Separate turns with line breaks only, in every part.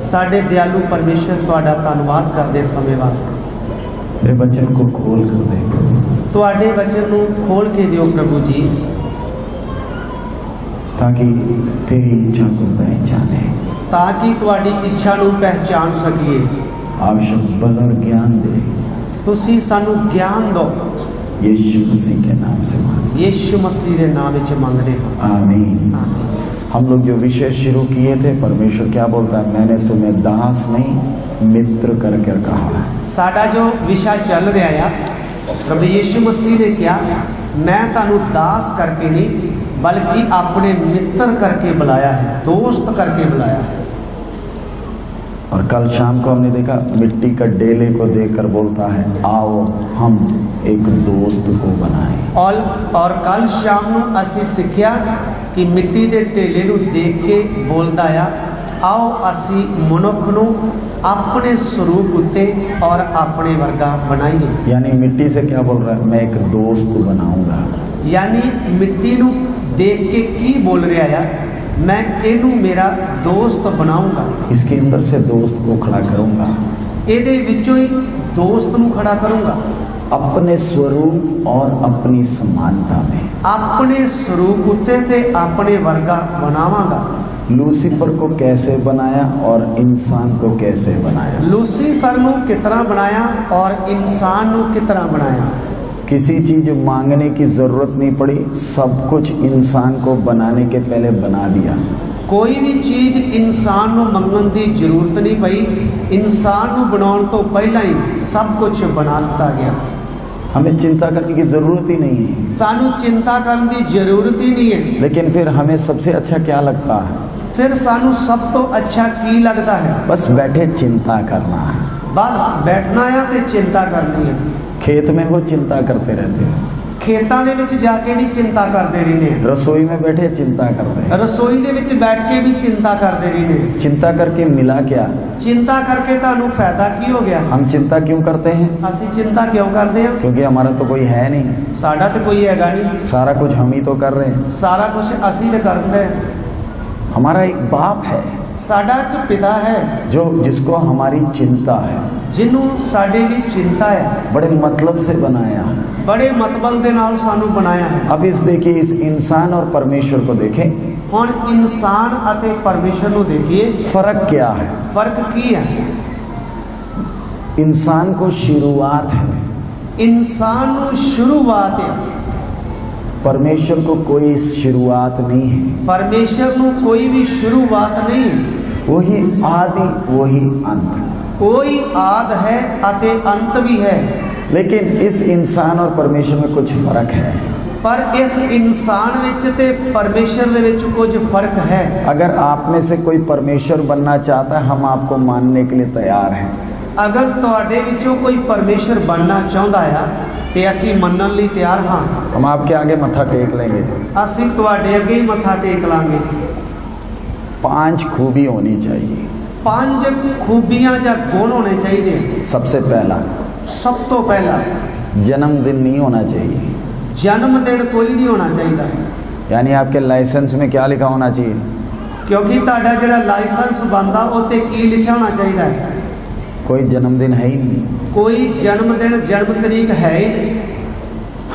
साडे दयालु परमेश्वर तुहाडा धन्नवाद करदे समय वास्ते।
तेरे वचन को खोल कर दे प्रभु,
तुहाडे वचन नूं खोल के दिओ प्रभु जी,
ताकि तेरी इच्छा को पहचाने,
ताकि तुहाडी इच्छा नूं पहचान सकीए।
आवश्यक बल और ज्ञान दे,
तुसीं सानू ज्ञान दो,
यीशु मसीह के नाम से मांग,
यीशु मसीह के नाम विच मंगदे हां,
आमीन।
आमीन।
हम लोग जो विषय शुरू किए थे, परमेश्वर क्या बोलता है, मैंने तुम्हें दास नहीं मित्र करके कहा है।
साडा जो विषय चल रहा है, प्रभु यीशु मसीह ने क्या, मैं तुहानू दास करके नहीं बल्कि अपने मित्र करके बुलाया है, दोस्त करके बुलाया है।
और कल शाम को हमने देखा मिट्टी का डेले को देखकर बोलता है, आओ हम एक दोस्त को बनाएं।
और कल शाम नूं असीं सिੱਖਿਆ कि मिट्टी के ढेले नूं देख के बोलता है, आओ असीं मनुख नूं अपने स्वरूप उत्ते और अपने वर्गा बनाइए।
यानी मिट्टी से क्या बोल रहा है, मैं एक दोस्त बनाऊंगा।
यानी मिट्टी नूं देख के की बोल रहा है, मैं इनू मेरा दोस्त बनाऊंगा।
इसके अंदर से दोस्त को खड़ा करूंगा,
ਇਹਦੇ ਵਿੱਚੋਂ ही दोस्त नूं खड़ा करूंगा,
अपने स्वरूप और अपनी समानता में,
अपने स्वरूप उत्ते ते अपने वर्गा बनावांगा।
लूसीफर को कैसे बनाया और इंसान को कैसे बनाया,
लूसीफर नूं कितना बनाया और इंसान नूं कितना बनाया।
किसी चीज मांगने की जरूरत नहीं पड़ी, सब कुछ इंसान को बनाने के पहले बना दिया।
कोई भी चीज इंसान नूं मंगण की जरूरत नहीं पई, इंसान नूं बनाउण तो पहला ही सब कुछ बना दिता गया।
हमें चिंता करने की जरूरत ही नहीं है,
सानू चिंता करने की जरूरत ही नहीं है।
लेकिन फिर हमें सबसे अच्छा क्या लगता है,
फिर सानू सब तो अच्छा की लगता है,
बस बैठे चिंता करना है।
बस बैठना है ते चिंता करनी है।
खेत में हो चिंता करते रहते हो,
खेतों के विच जाके भी चिंता करते रहने,
रसोई में बैठे चिंता करते हैं,
रसोई के विच बैठ के भी चिंता करते रहने।
चिंता करके मिला क्या,
चिंता करके तुहानू फायदा की हो गया।
हम चिंता क्यों करते हैं,
असीं चिंता क्यों करते हैं,
क्योंकि हमारा तो कोई है नहीं,
साडा तो कोई हैगा नहीं,
सारा कुछ हम ही तो कर रहे हैं।
सारा कुछ असीं ते करते हैं।
हमारा एक बाप है
साडा एक पिता है
जो जिसको हमारी चिंता है,
जिन्हों साडे दी चिंता है,
बड़े मतलब से बनाया,
बड़े मतलब दे नाल सानू बनाया है।
अब इस देखिए, इस इंसान और परमेश्वर को देखें,
हुण इंसान अते परमेश्वर नूं देखिए,
फर्क क्या है।
फर्क की है।
इंसान को शुरुआत है,
इंसान नूं शुरुआत है,
परमेश्वर को कोई शुरुआत नहीं है।
परमेश्वर नूं कोई भी शुरुआत नहीं,
वही आदि वही अंत,
कोई आद है अते अंत भी है।
लेकिन इस इंसान और परमेश्वर में कुछ फर्क है।
पर इस इंसान विच ते परमेश्वर दे विच कुछ फर्क है।
अगर आप में से कोई परमेश्वर बनना चाहता है, हम आपको मानने के लिए तैयार हैं।
अगर तुहाडे विचों कोई परमेश्वर बनना चाहुंदा है ते असीं मन्नण लई तैयार हां।
हम आपके आगे मत्था टेक लेंगे,
असीं तुहाडे अगे ही मत्था टेक लांगे।
5 खूबी होनी चाहिए,
5 खूबियां या गुण होने चाहिए।
सबसे पहला,
सब तो पहला
जन्मदिन नहीं होना चाहिए,
जन्मदिन कोई नहीं होना चाहिए।
यानी आपके लाइसेंस में क्या लिखा होना चाहिए,
क्योंकि तुहाडा जिहड़ा लाइसेंस बनदा उत्ते की लिखिया होना चाहिए,
कोई जन्मदिन है ही नहीं,
कोई जन्मदिन जन्म तरीक है ही नहीं।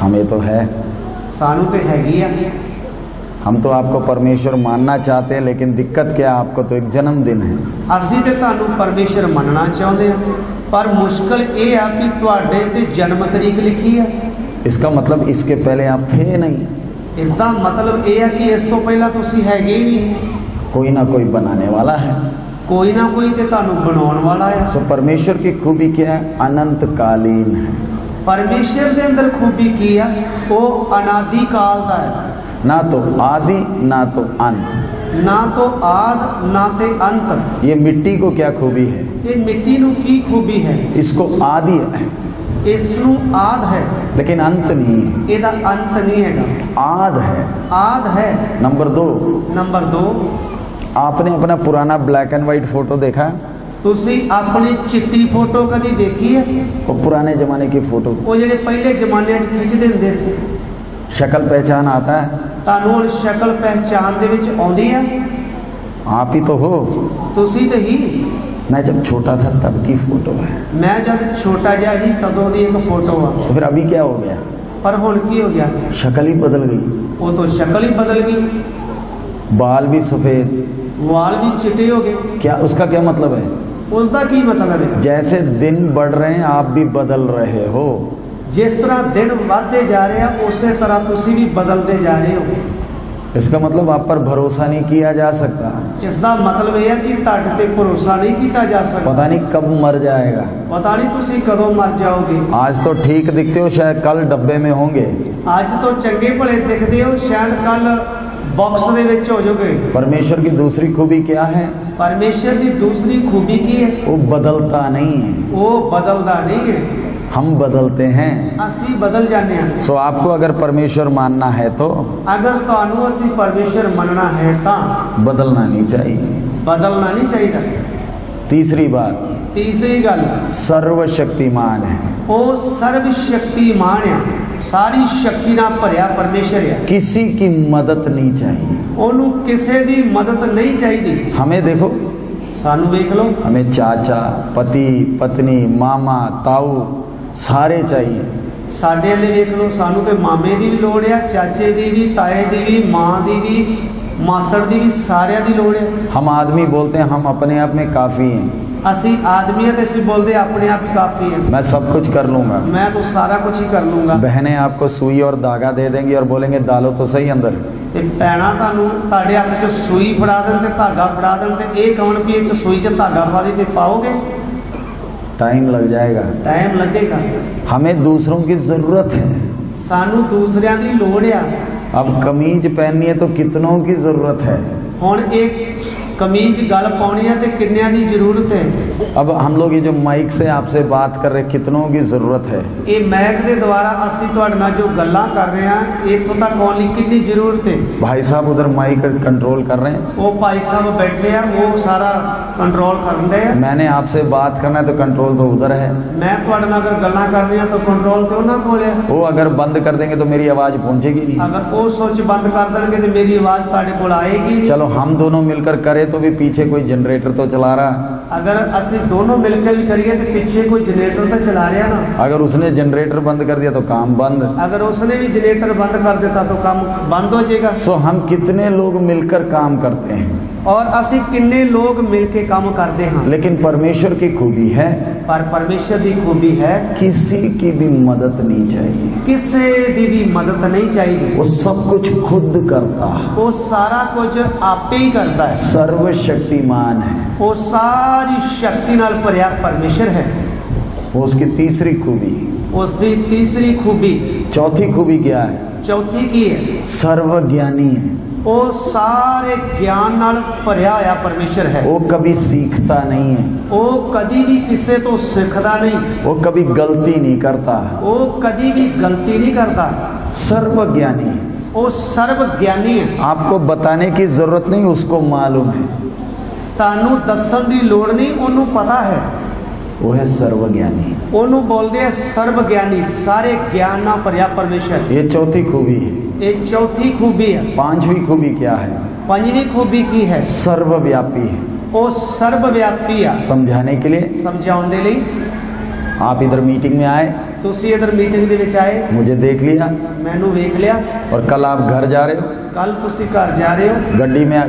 हमें तो है,
सानू तो हैगी है।
हम तो आपको परमेश्वर मानना चाहते हैं, लेकिन दिक्कत क्या, आपको तो एक जन्मदिन है।
असीं ते तुहानू परमेश्वर मनना चाहते हैं, पर मुश्किल ये है कि तुहाडे ते जन्म तरीक लिखी है।
इसका मतलब इसके पहले आप थे नहीं,
इसका मतलब ये है कि इस तो पहला तुसीं हैगे ही नहीं।
कोई ना कोई बनाने वाला है,
कोई ना कोई ते तुहानू बनाउण वाला है।
सो परमेश्वर की खूबी क्या है, अनंत कालीन है।
परमेश्वर के अंदर खूबी की है, वो अनादि काल का है,
ना तो आदि ना तो अंत,
ना तो आद ना ते अंत।
ये मिट्टी को क्या खूबी है,
ये मिट्टी नू की खूबी है,
इसको आदि है
इसनू आद है,
लेकिन अंत नहीं है,
ਇਹਦਾ अंत नहीं है,
आद है।
आद है।
नंबर 2,
नंबर 2,
आपने अपना पुराना ब्लैक एंड व्हाइट फोटो देखा,
तुसी अपनी चिट्टी फोटो कभी देखी है,
वो पुराने जमाने की फोटो,
वो ਜਿਹੜੇ पहले जमाने खिंचते ਹੁੰਦੇ ਸੀ,
शक्ल पहचान आता है,
ਤੁਹਾਨੂੰ ਹੁਣ शक्ल पहचान ਦੇ ਵਿੱਚ ਆਉਂਦੀ ਹੈ।
आप ही तो हो।
तुसी तो ही।
मैं जब छोटा था तब की फोटो है।
मैं जब छोटा जा ही तदों दी एक फोटो आ।
तो फिर अभी क्या हो गया?
पर हुण की हो गया?
शक्ल ही बदल गई।
वो तो शक्ल ही बदल गई,
बाल भी सफेद,
वाल भी चिट्टे हो गए।
क्या उसका क्या मतलब है?
उसका की मतलब है?
जैसे दिन बढ़ रहे हैं आप भी बदल रहे हो।
जिस तरह दिन बढ़ते जा रहे हैं उसी तरह तुसी भी बदलते जा रहे हो।
इसका मतलब आप पर भरोसा नहीं किया जा सकता।
इसका मतलब यह है कि तुहाडे ते भरोसा नहीं किया जा सकता।
पता नहीं कब मर जाएगा।
पता नहीं तुसी कदों मर जाओगे।
आज तो ठीक दिखते हो, शायद कल डब्बे में होंगे।
आज तो चंगे भले दिखते हो, शायद कल बॉक्स दे विच हो जाओगे।
परमेश्वर की दूसरी खूबी क्या है?
परमेश्वर की दूसरी खूबी की है?
वो बदलता नहीं है।
वो बदलता नहीं है,
हम बदलते हैं।
असी बदल जाने हैं।
सो आपको अगर परमेश्वर मानना है तो
अगर तुहानू असी परमेश्वर मनना है तो
बदलना नहीं चाहिए।
बदलना नहीं चाहिए।
तीसरी बात,
तीसरी गल,
सर्वशक्तिमान है।
वो सर्वशक्तिमान है, सारी शक्ति नाल भरिया परमेश्वर है।
किसी की मदद नहीं चाहिए।
ओनू किसी दी मदद नहीं चाहिए।
हमें देखो,
सानू देख लो,
हमें चाचा, पति, पत्नी, मामा, ताऊ सारे चाहिए।
साडे वाले देख लो, सानू तो मामे की भी लोड़ है, चाचे की भी, ताए की भी, माँ की भी, मासड़ की भी, सारिया की लोड़ है।
हम आदमी बोलते हैं हम अपने आप में काफ़ी हैं।
असी आदमी है तो असी बोलते अपने आप ही काफ़ी है।
मैं सब कुछ कर लूँगा।
मैं तो सारा कुछ ही कर लूँगा।
बहनें आपको सुई और धागा दे देंगी और बोलेंगे डालो तो सही अंदर।
ते भैणां तुहानू तुहाडे हत्थ 'च सूई फड़ा देण ते धागा फड़ा देण ते ये कहण भी इस सूई 'च धागा पा दी ते पाओगे?
टाइम लग जाएगा।
टाइम लगेगा।
हमें दूसरों की ज़रूरत है।
सानू दूसरियां दी लोड़ आ।
अब कमीज पहननी है तो कितनों की ज़रूरत है।
हुण एक कमीज गल पाउणी है ते किन्नियां दी जरूरत है।
अब हम लोग ये जो माइक से आपसे बात कर रहे, कितनों की ज़रूरत है।
ये मैक के द्वारा असी तुहाडे नाल जो गल्लां कर रहे हैं, इत्थों तक आउण लई कितनी जरूरत है।
भाई साहब उधर माइक कंट्रोल कर रहे हैं।
वो भाई साहब बैठे हैं, वो सारा कंट्रोल कर रहे हैं।
मैंने आपसे बात करना है तो कंट्रोल तो उधर है।
मैं तुहाडे नाल अगर गल्लां कर रही तो कंट्रोल तो उन्हां कोल है।
वो अगर बंद कर देंगे तो मेरी आवाज़ पहुंचेगी नहीं।
अगर वो सोच बंद कर देंगे तो मेरी आवाज़ तुहाडे कोल आएगी नहीं।
चलो हम दोनों मिलकर करें तो भी पीछे कोई जनरेटर तो चला रहा।
अगर असि दोनों मिलकर भी करिए तो पीछे कोई जनरेटर तो चला रहा ना।
अगर उसने जनरेटर बंद कर दिया तो काम बंद।
अगर उसने भी जनरेटर बंद कर देता तो काम बंद हो जाएगा।
सो हम कितने लोग मिलकर काम करते हैं
और असि किन्ने लोग मिलके काम करते हैं।
लेकिन परमेश्वर की खूबी है,
पर परमेश्वर की खूबी है
किसी की भी मदद नहीं चाहिए।
किसी की भी मदद नहीं चाहिए।
वो सब कुछ खुद करता है।
वो सारा कुछ आपे ही करता है।
सर्वशक्तिमान है।
वो सारी शक्ति नाल भरिया परमेश्वर है।
वो उसकी तीसरी खूबी।
उसकी तीसरी खूबी।
चौथी खूबी क्या है?
चौथी की है?
सर्वज्ञानी है।
वो सारे ज्ञान नाल भरिया होया परमेश्वर है।
वो कभी सीखता नहीं है।
वो कभी भी किसी तो सीखता नहीं।
वो कभी गलती नहीं करता।
वो कभी भी गलती नहीं करता।
सर्वज्ञानी।
वो सर्वज्ञानी है।
आपको बताने की जरूरत नहीं, उसको मालूम है।
तानू दसन की लोड़ नहीं, ओनू पता है।
वो है सर्वज्ञानी।
ओनू बोलते हैं सर्वज्ञानी, सारे ज्ञान ना भरिया परमेश्वर।
ये चौथी खूबी है।
एक चौथी खूबी है।
पांचवी खूबी क्या है?
पंजवी खूबी की है?
सर्वव्यापी है।
वो सर्वव्यापी है।
समझाने के लिए,
समझाने लिए
आप इधर मीटिंग में आए,
तुसी इधर मीटिंग दे विच आए,
मुझे देख लिया,
मैनू वेख लिया,
और कल आप घर जा रहे हो,
कल तुसी घर जा रहे हो,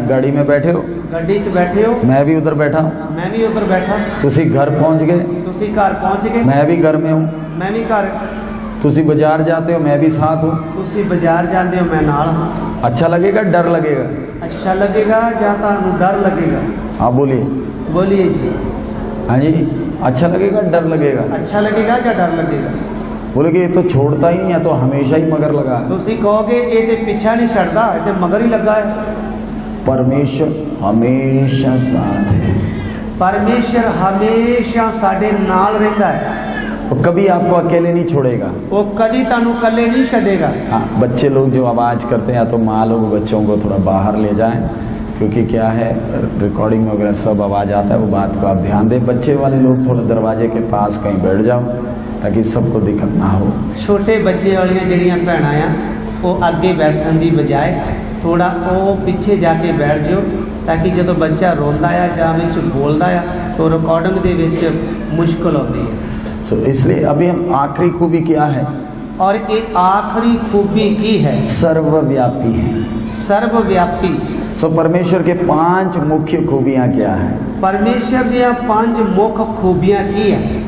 गाड़ी में बैठे हो,
गड्डी च बैठे हो,
मैं भी उधर बैठा हूँ,
मैं भी उधर बैठा,
तुसी घर पहुँच गए,
तुसी घर पहुँच गए,
मैं भी घर में हूँ,
मैं भी घर,
तुसी बाजार जाते हो, मैं भी साथ हूँ,
तुसी बाजार जाते हो, मैं नाल हाँ।
अच्छा लगेगा डर लगेगा?
अच्छा लगेगा या तुहानू डर लगेगा?
हाँ बोलिए।
बोलिए जी।
हाँ जी, अच्छा लगेगा डर लगेगा?
अच्छा लगेगा या डर लगेगा?
बोले कि ये तो छोड़ता ही नहीं है, तो हमेशा ही मगर लगा है।
तुसी कहोगे ये ते पीछा नहीं छड़ता, ये ते मगर ही लगा है।
परमेश्वर हमेशा साथ है।
परमेश्वर हमेशा साडे नाल रहता है।
वो कभी आपको अकेले नहीं छोड़ेगा।
वो कभी तानू कल्ले नहीं छड़ेगा।
हाँ, बच्चे लोग जो आवाज़ करते हैं, या तो माँ लोग बच्चों को थोड़ा बाहर ले जाएं, क्योंकि क्या है रिकॉर्डिंग वगैरह सब आवाज़ आता है, वो बात को आप ध्यान दें। बच्चे वाले लोग थोड़ा दरवाजे के पास कहीं बैठ जाओ ताकि सबको दिक्कत ना हो।
छोटे बच्चे वाली जड़ियाँ भैणां आ, वो अगे बैठने की बजाय थोड़ा वो पीछे जाके बैठ जाओ ताकि जो बच्चा रोंदा है ਜਾਂ ਵਿੱਚ बोलता है तो रिकॉर्डिंग ਦੇ ਵਿੱਚ मुश्किल आती है।
सो इसलिए अभी हम आखिरी खूबी क्या है,
और ये आखिरी खूबी की है,
सर्वव्यापी है।
सर्वव्यापी।
सो परमेश्वर के 5 मुख्य खूबियां क्या है?
परमेश्वर दी 5 मुख्य खूबियां की है?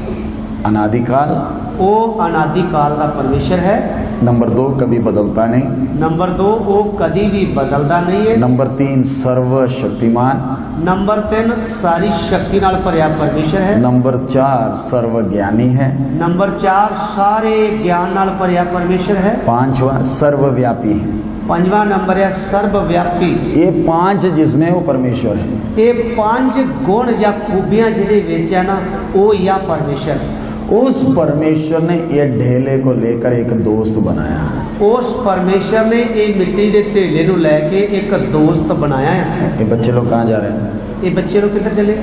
अनादिकाल,
वो अनादिकाल का परमेश्वर है।
नंबर 2 कभी बदलता नहीं।
नंबर 2 वो कभी भी बदलता नहीं है।
नंबर 3 सर्वशक्तिमान।
नंबर 3 सारी शक्ति नाल भरिया परमेश्वर है।
नंबर 4 सर्वज्ञानी है।
नंबर 4 सारे ज्ञान नाल भरिया परमेश्वर है।
5वां सर्वव्यापी है।
5वां नंबर है सर्वव्यापी।
ये 5 जिसमें वो परमेश्वर है।
ये 5 गुण या खूबियां जिहदे विच है ना वो या परमेश्वर है।
उस परमेश्वर ने ये ढेले को लेकर एक दोस्त बनाया।
उस परमेश्वर ने ये मिट्टी के ढेले नूं लैके एक दोस्त बनाया है।
ये बच्चे लोग कहाँ जा रहे हैं?
ये बच्चे लोग किधर चले?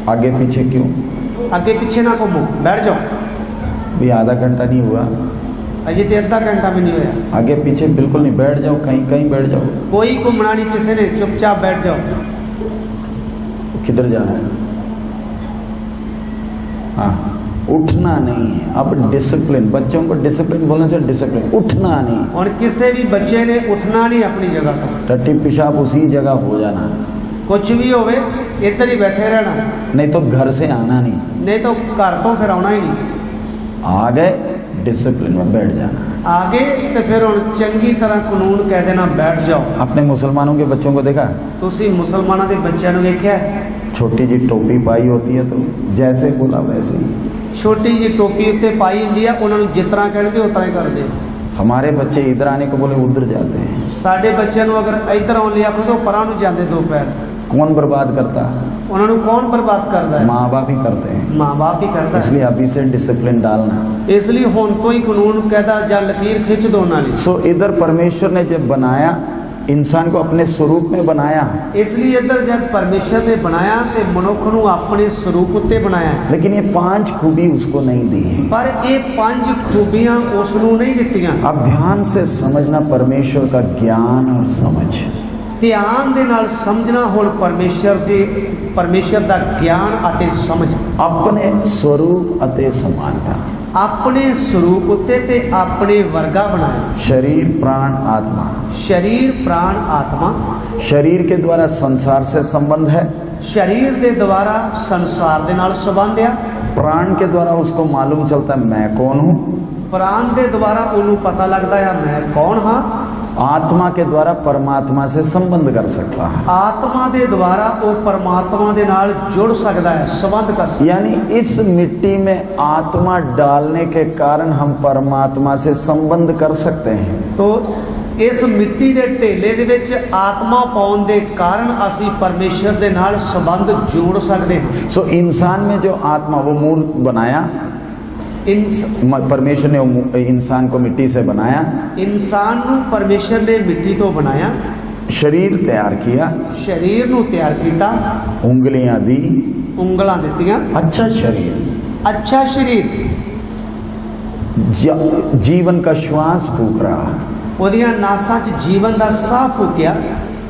आगे पीछे क्यों?
आगे पीछे ना घूमो, बैठ जाओ।
भी आधा घंटा नहीं हुआ,
अजे तो अद्धा घंटा भी नहीं होया।
आगे पीछे बिल्कुल नहीं, बैठ जाओ, कहीं कहीं बैठ जाओ।
कोई घूमना नहीं किसी ने, चुपचाप बैठ जाओ।
किधर जाना है? हाँ, उठना नहीं है। अब डिसिप्लिन, बच्चों को डिसिप्लिन बोलने से डिसिप्लिन, उठना नहीं।
और किसी भी बच्चे ने उठना नहीं अपनी जगह पर।
टट्टी पेशाब उसी जगह हो जाना,
कुछ भी होवे इधर ही बैठे रहना,
नहीं तो घर से आना नहीं,
नहीं तो घर तो फिर आना ही नहीं।
आ गए डिसिप्लिन में बैठ जाना।
आगे तो फिर हुण चंगी तरह कानून कह देना बैठ जाओ।
अपने मुसलमानों के बच्चों को देखा?
तुसी मुसलमानों के बच्चों ने देखा?
छोटी जी टोपी पाई होती है तो जैसे बोला वैसे ही।
छोटी जी टोपी उत्ते पाई हुंदी है, उन्होंने जितना कहते उतना ही करते।
हमारे बच्चे इधर आने को बोले उधर जाते हैं।
साडे बच्चों को अगर इधर आने आखो तो परां नूं जाते दो पैर।
कौन बर्बाद करता?
उन्होंने कौन बर्बाद करता है?
माँ बाप ही करते हैं।
माँ बाप ही करता है।
इसलिए अभी से डिसिप्लिन डालना।
इसलिए हुण तो ही कानून कहता जा लकीर खिंच दो नाली।
सो इधर परमेश्वर ने जब बनाया इंसान को अपने स्वरूप में बनाया,
इसलिए इधर जब परमेश्वर ने बनाया तो मनुख नूं अपने स्वरूप उत्ते बनाया,
लेकिन ये 5 खूबी उसको नहीं दी है।
पर ये 5 खूबियां उसनूं नहीं दित्तियां।
अब ध्यान से समझना परमेश्वर का ज्ञान और समझ।
ध्यान दे नाल समझना हुण परमेश्वर दा ज्ञान अते समझ।
अपने स्वरूप अते समानता,
अपने स्वरूप उत्ते ते अपने वर्गा बनाया।
शरीर प्राण आत्मा।
शरीर प्राण आत्मा।
शरीर के द्वारा संसार से संबंध है,
शरीर के द्वारा संसार दे नाल संबंध है।
प्राण के द्वारा उसको मालूम चलता है मैं कौन हूँ।
प्राण के द्वारा उन्हें पता लगता है मैं कौन हाँ।
आत्मा के द्वारा परमात्मा से संबंध कर सकता है।
आत्मा के द्वारा वो परमात्मा के नाल जुड़ सकता है, संबंध कर सकता है।
यानी इस मिट्टी में आत्मा डालने के कारण हम परमात्मा से संबंध कर सकते हैं।
तो इस मिट्टी के ढेले दे विच आत्मा पाउण दे कारण असी परमेश्वर के नाल संबंध जोड़ सकते हैं।
सो इंसान में जो आत्मा वो मूर्त बनाया, परमेश्वर ने इंसान को मिट्टी से बनाया।
इंसान नूं परमेश्वर ने मिट्टी तो बनाया। शरीर
तैयार किया,
शरीर नूं तैयार किया।
उंगलियां दी,
उंगलां दित्तियां।
अच्छा शरीर,
अच्छा शरीर।
जीवन का श्वास फूक रहा,
ओदियां नासां च जीवन का साह फूकिया।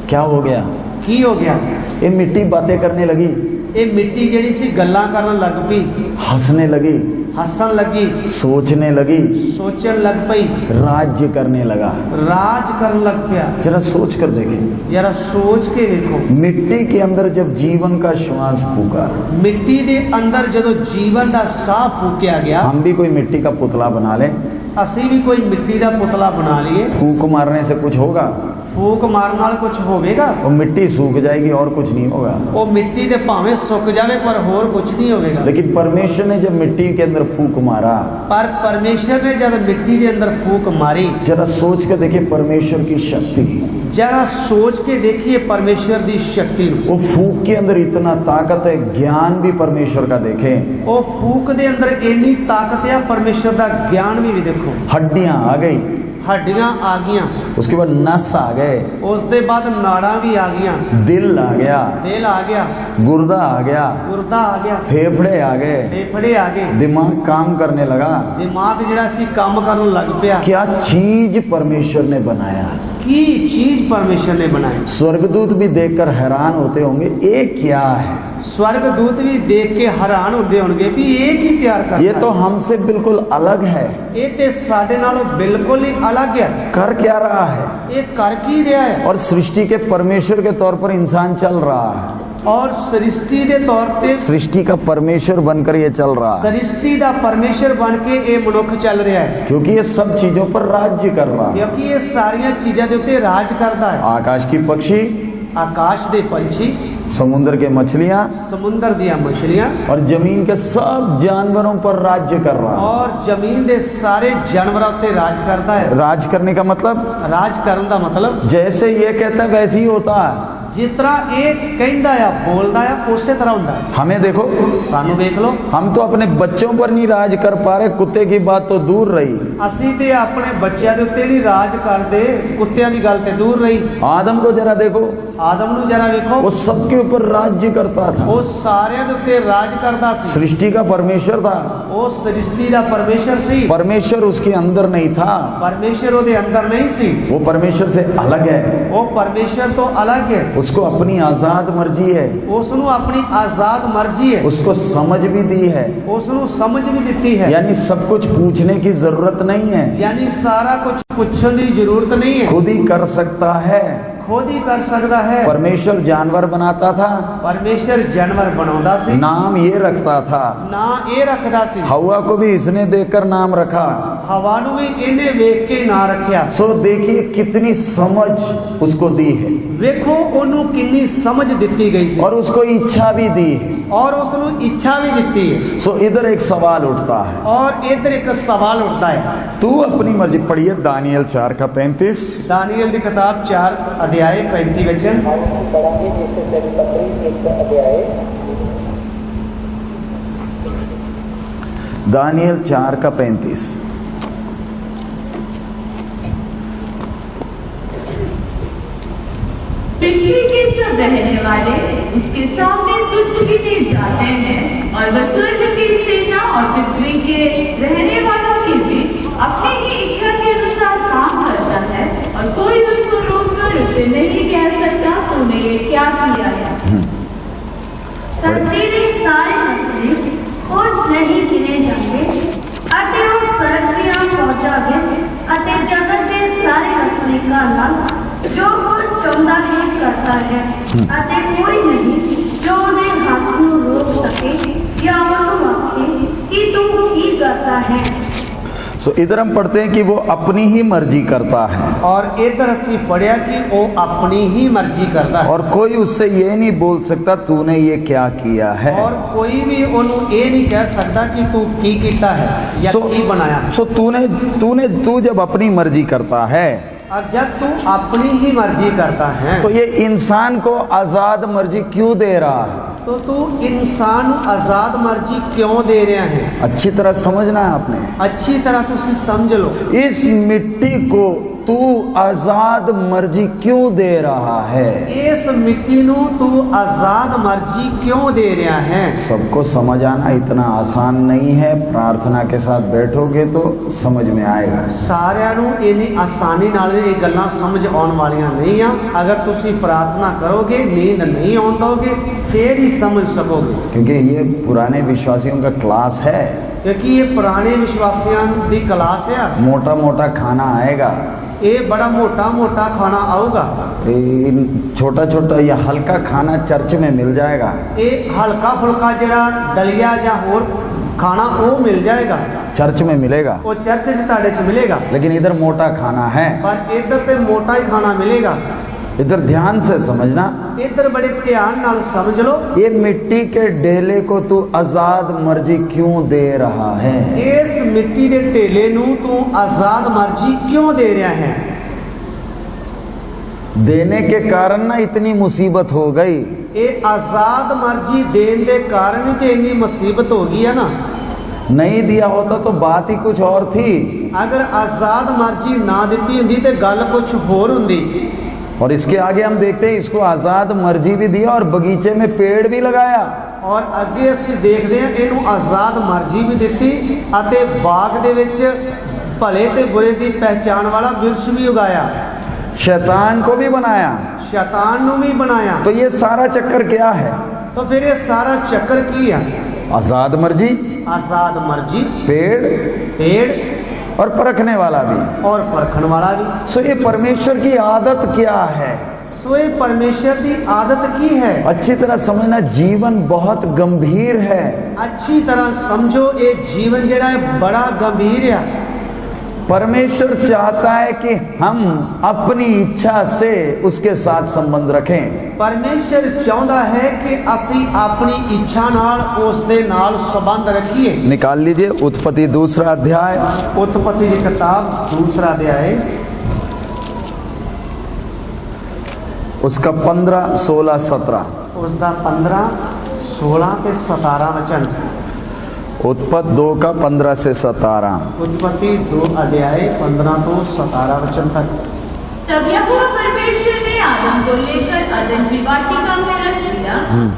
क्या
हो गया?
की हो गया?
ये मिट्टी बातें करने लगी।
ये मिट्टी जिहड़ी सी गल्लां करन लग पई,
हंसने लगी,
हसन लगी,
सोचने लगी,
सोचन लग पई,
राज्य करने लगा,
राज करने लग गया।
जरा सोच कर देखें,
जरा सोच के देखो।
मिट्टी के अंदर जब जीवन का श्वास फूका,
मिट्टी के अंदर जो जीवन का साह फूकिया गया।
हम भी कोई मिट्टी का पुतला बना ले,
असी भी कोई मिट्टी का पुतला बना लिए।
फूक मारने से कुछ होगा?
फूक मारने नाल कुछ होवेगा?
वो मिट्टी सूख जाएगी और कुछ नहीं होगा।
वो मिट्टी दे भावें सुक जावे पर होर कुछ नहीं होवेगा।
लेकिन परमेश्वर ने जब मिट्टी के अंदर फूक मारा,
पर परमेश्वर ने जब मिट्टी के अंदर फूक मारी,
जरा सोच कर देखिए परमेश्वर की शक्ति।
जरा सोच के देखिए परमेश्वर की शक्ति।
वो फूक के अंदर इतना ताकत है, ज्ञान भी परमेश्वर का देखें।
वो फूक के अंदर इतनी ताकत है, परमेश्वर का ज्ञान भी देखो।
हड्डियां आ गई,
हड्डियां आ गईयां,
उसके बाद नस आ गए,
उसके बाद नाड़ा भी आ गईयां,
दिल आ गया,
दिल आ गया,
गुर्दा आ गया,
गुर्दा आ गया,
फेफड़े आ गए,
फेफड़े आ गए,
दिमाग काम करने लगा,
दिमाग जरा सी काम करने लग पिया।
क्या चीज परमेश्वर ने बनाया?
की चीज परमेश्वर ने बनाई।
स्वर्गदूत भी देखकर हैरान होते होंगे ये क्या है।
स्वर्गदूत भी देख के हैरान होते होंगे भी ये की तैयार करता
ये तो हमसे बिल्कुल अलग है,
ये ते साडे नालों बिल्कुल ही अलग है।
कर क्या रहा है।
ये कर की रहा है
और सृष्टि के परमेश्वर के तौर पर इंसान चल रहा है,
और सृष्टि के तौर पे
सृष्टि का परमेश्वर बनकर ये चल रहा है,
सृष्टि का परमेश्वर बन के ये मनुख चल रहा है,
क्योंकि ये सब चीजों पर राज्य कर रहा है।
क्योंकि ये सारिया चीजों के उत्ते राज करता है।
आकाश की पक्षी,
आकाश दे पंछी,
समुद्र के मछलियां
समुद्र दिया मछलियां,
और जमीन के सब जानवरों पर राज्य कर रहा है।
और जमीन दे सारे जानवरों पे राज करता है।
राज करने का मतलब,
राज करने का मतलब
जैसे ये कहता है वैसे ही होता है।
जितना एक कहता है बोलता है उसी तरह होता है।
हमें देखो,
सानू देख लो,
हम तो अपने बच्चों पर नहीं राज कर पा रहे, कुत्ते की बात तो दूर रही।
असी ते अपने बच्चों के उत्ते नहीं राज करते, कुत्तियां की गल ते दूर रही।
आदम को जरा देखो,
आदम नू जरा देखो,
वो सबके ऊपर राज्य करता था,
वो सारे के उत्ते राज करता सी।
सृष्टि का परमेश्वर था,
वो सृष्टि का परमेश्वर सी।
परमेश्वर उसके अंदर नहीं था,
परमेश्वर उसके अंदर नहीं सी,
वो परमेश्वर से अलग है।
वो परमेश्वर तो अलग है,
उसको अपनी आजाद मर्जी है,
उसनु अपनी आजाद मर्जी है,
उसको समझ भी दी है,
उसनु समझ भी दी है।
यानी सब कुछ पूछने की जरूरत नहीं है,
यानी सारा कुछ पूछने की जरूरत नहीं है,
खुद ही कर सकता है।
खुद ही कर सकता है।
परमेश्वर जानवर बनाता था,
परमेश्वर जानवर बनाता सी,
नाम ये रखता था,
ना ये रखता सी।
हवा को भी इसने देखकर नाम रखा,
हवा नू भी इन्हें वेख के ना रखिया।
सो देखिए कितनी समझ उसको दी है,
वेखो ओनू कितनी समझ दी गई सी,
और उसको इच्छा भी दी है।
और उसनु इच्छा भी दी है।
सो इधर एक सवाल उठता है,
और इधर एक सवाल उठता है।
तू अपनी मर्जी, पढ़िए दानियल 4 का 35।
दानियल की किताब 4 अध्याय 35 वचन
पढ़ेंगे, जिससे सभी पत्री 1 अध्याय।
दानियल 4 का 35।
पृथ्वी के सब रहने वाले उसके सामने तुच्छ गिने जाते हैं, और वह स्वर्ग की सेना और पृथ्वी के रहने वालों के बीच अपनी ही इच्छा के अनुसार काम करता है, और कोई उसको रोककर उसे नहीं कह सकता तूने ये क्या किया है।
धरती ਦੇ ਸਾਰੇ ਮਸਲੇ ਕੁਝ ਨਹੀਂ ਗਿਣੇ ਜਾਂਦੇ, ਅਤੇ ਉਹ ਸਰਗ ਦੀਆਂ ਫੌਜਾਂ ਵਿੱਚ ਅਤੇ ਜਗਤ ਦੇ ਸਾਰੇ ਵਸਨੀਕਾਂ ਨਾਲ ਜੋ ਕੁਝ ਚਾਹੁੰਦਾ ਹੈ ਕਰਦਾ ਹੈ, ਅਤੇ ਕੋਈ ਨਹੀਂ ਜੋ ਉਹਦੇ ਹੱਥ ਨੂੰ ਰੋਕ ਸਕੇ ਜਾਂ ਉਹਨੂੰ ਆਖੇ ਕਿ ਤੂੰ ਕੀ ਕਰਦਾ ਹੈ।
सो इधर हम पढ़ते हैं कि वो अपनी ही मर्जी करता है,
और इधर असी पढ़िया कि वो अपनी ही मर्जी करता है,
और कोई उससे ये नहीं बोल सकता तूने ये क्या किया है।
और कोई भी ओनू ये नहीं कह सकता कि तू की कीता है या की बनाया।
सो तू जब अपनी मर्जी करता है,
और जब तू अपनी ही मर्जी करता है
तो ये इंसान को आजाद मर्जी क्यों दे रहा है।
तो तू इंसान आजाद मर्जी क्यों दे रहा है।
अच्छी तरह समझना है आपने,
अच्छी तरह तुसी समझ लो।
इस मिट्टी को तू आजाद मर्जी क्यों दे रहा है।
इस मिट्टी नू तू आजाद मर्जी क्यों दे रहा है।
सबको समझ आना इतना आसान नहीं है, प्रार्थना के साथ बैठोगे तो समझ में आएगा।
सारिਆਂ ਨੂੰ इन्नी आसानी नाल ये गल्लां समझ आने वालियां नहीं आ। अगर तुसी प्रार्थना करोगे, नींद नहीं आउण दोगे, फिर ही समझ सकोगे।
क्योंकि ये पुराने विश्वासियों का क्लास है,
क्योंकि ये पुराने विश्वासियों की क्लास है।
मोटा मोटा खाना आएगा,
ये बड़ा मोटा मोटा खाना आऊगा,
छोटा छोटा या हल्का खाना चर्च में मिल जाएगा।
ये हल्का फुल्का जरा दलिया या होर खाना वो मिल जाएगा,
चर्च में मिलेगा,
वो चर्च से ताड़े च मिलेगा।
लेकिन इधर मोटा खाना है,
पर इधर पे मोटा ही खाना मिलेगा।
इधर ध्यान से समझना,
इधर बड़े ध्यान नाल समझ लो।
ये मिट्टी के ढेले को तू आजाद मर्जी क्यों दे रहा है।
इस मिट्टी के ढेले नू तू आजाद मर्जी क्यों दे रहा है।
देने के कारण ना इतनी मुसीबत हो गई।
ये आजाद मर्जी देने के कारण ही तो इतनी मुसीबत हो गई है ना।
नहीं दिया होता तो बात ही कुछ और थी।
अगर आजाद मर्जी ना दी होंदी तो गल कुछ होर हुंदी।
और इसके आगे हम देखते हैं इसको आजाद मर्जी भी दिया और बगीचे में पेड़ भी लगाया।
और अगे असीं देखते हैं इनू आजाद मर्जी भी दी और बाग दे विच भले ते बुरे की पहचान वाला वृक्ष भी उगाया।
शैतान को भी बनाया,
शैतान ਨੂੰ भी बनाया।
तो ये सारा चक्कर क्या है?
तो फिर ये सारा चक्कर की है?
आजाद मर्जी,
आजाद मर्जी, पेड़
और परखने वाला भी,
और परखण वाला भी।
सो ये परमेश्वर की आदत क्या है?
सो ये परमेश्वर की आदत की है।
अच्छी तरह समझना, जीवन बहुत गंभीर है।
अच्छी तरह समझो, ये जीवन जड़ा है बड़ा गंभीर है।
परमेश्वर चाहता है कि हम अपनी इच्छा से उसके साथ संबंध रखें।
परमेश्वर चाहता है कि असी अपनी इच्छा नाल उस दे नाल संबंध रखिए।
निकाल लीजिए उत्पत्ति 2 अध्याय,
उत्पत्ति की किताब 2 अध्याय,
उसका 15, 16, 17।
उसका 15, 16 ते 17 वचन।
उत्पत्ति 2 का 15 से 17।
उत्पत्ति 2 अध्याय 15 तो 17 वचन तक।
तब यहोवा परमेश्वर ने आदम को लेकर अदन की वाटिका में रख दिया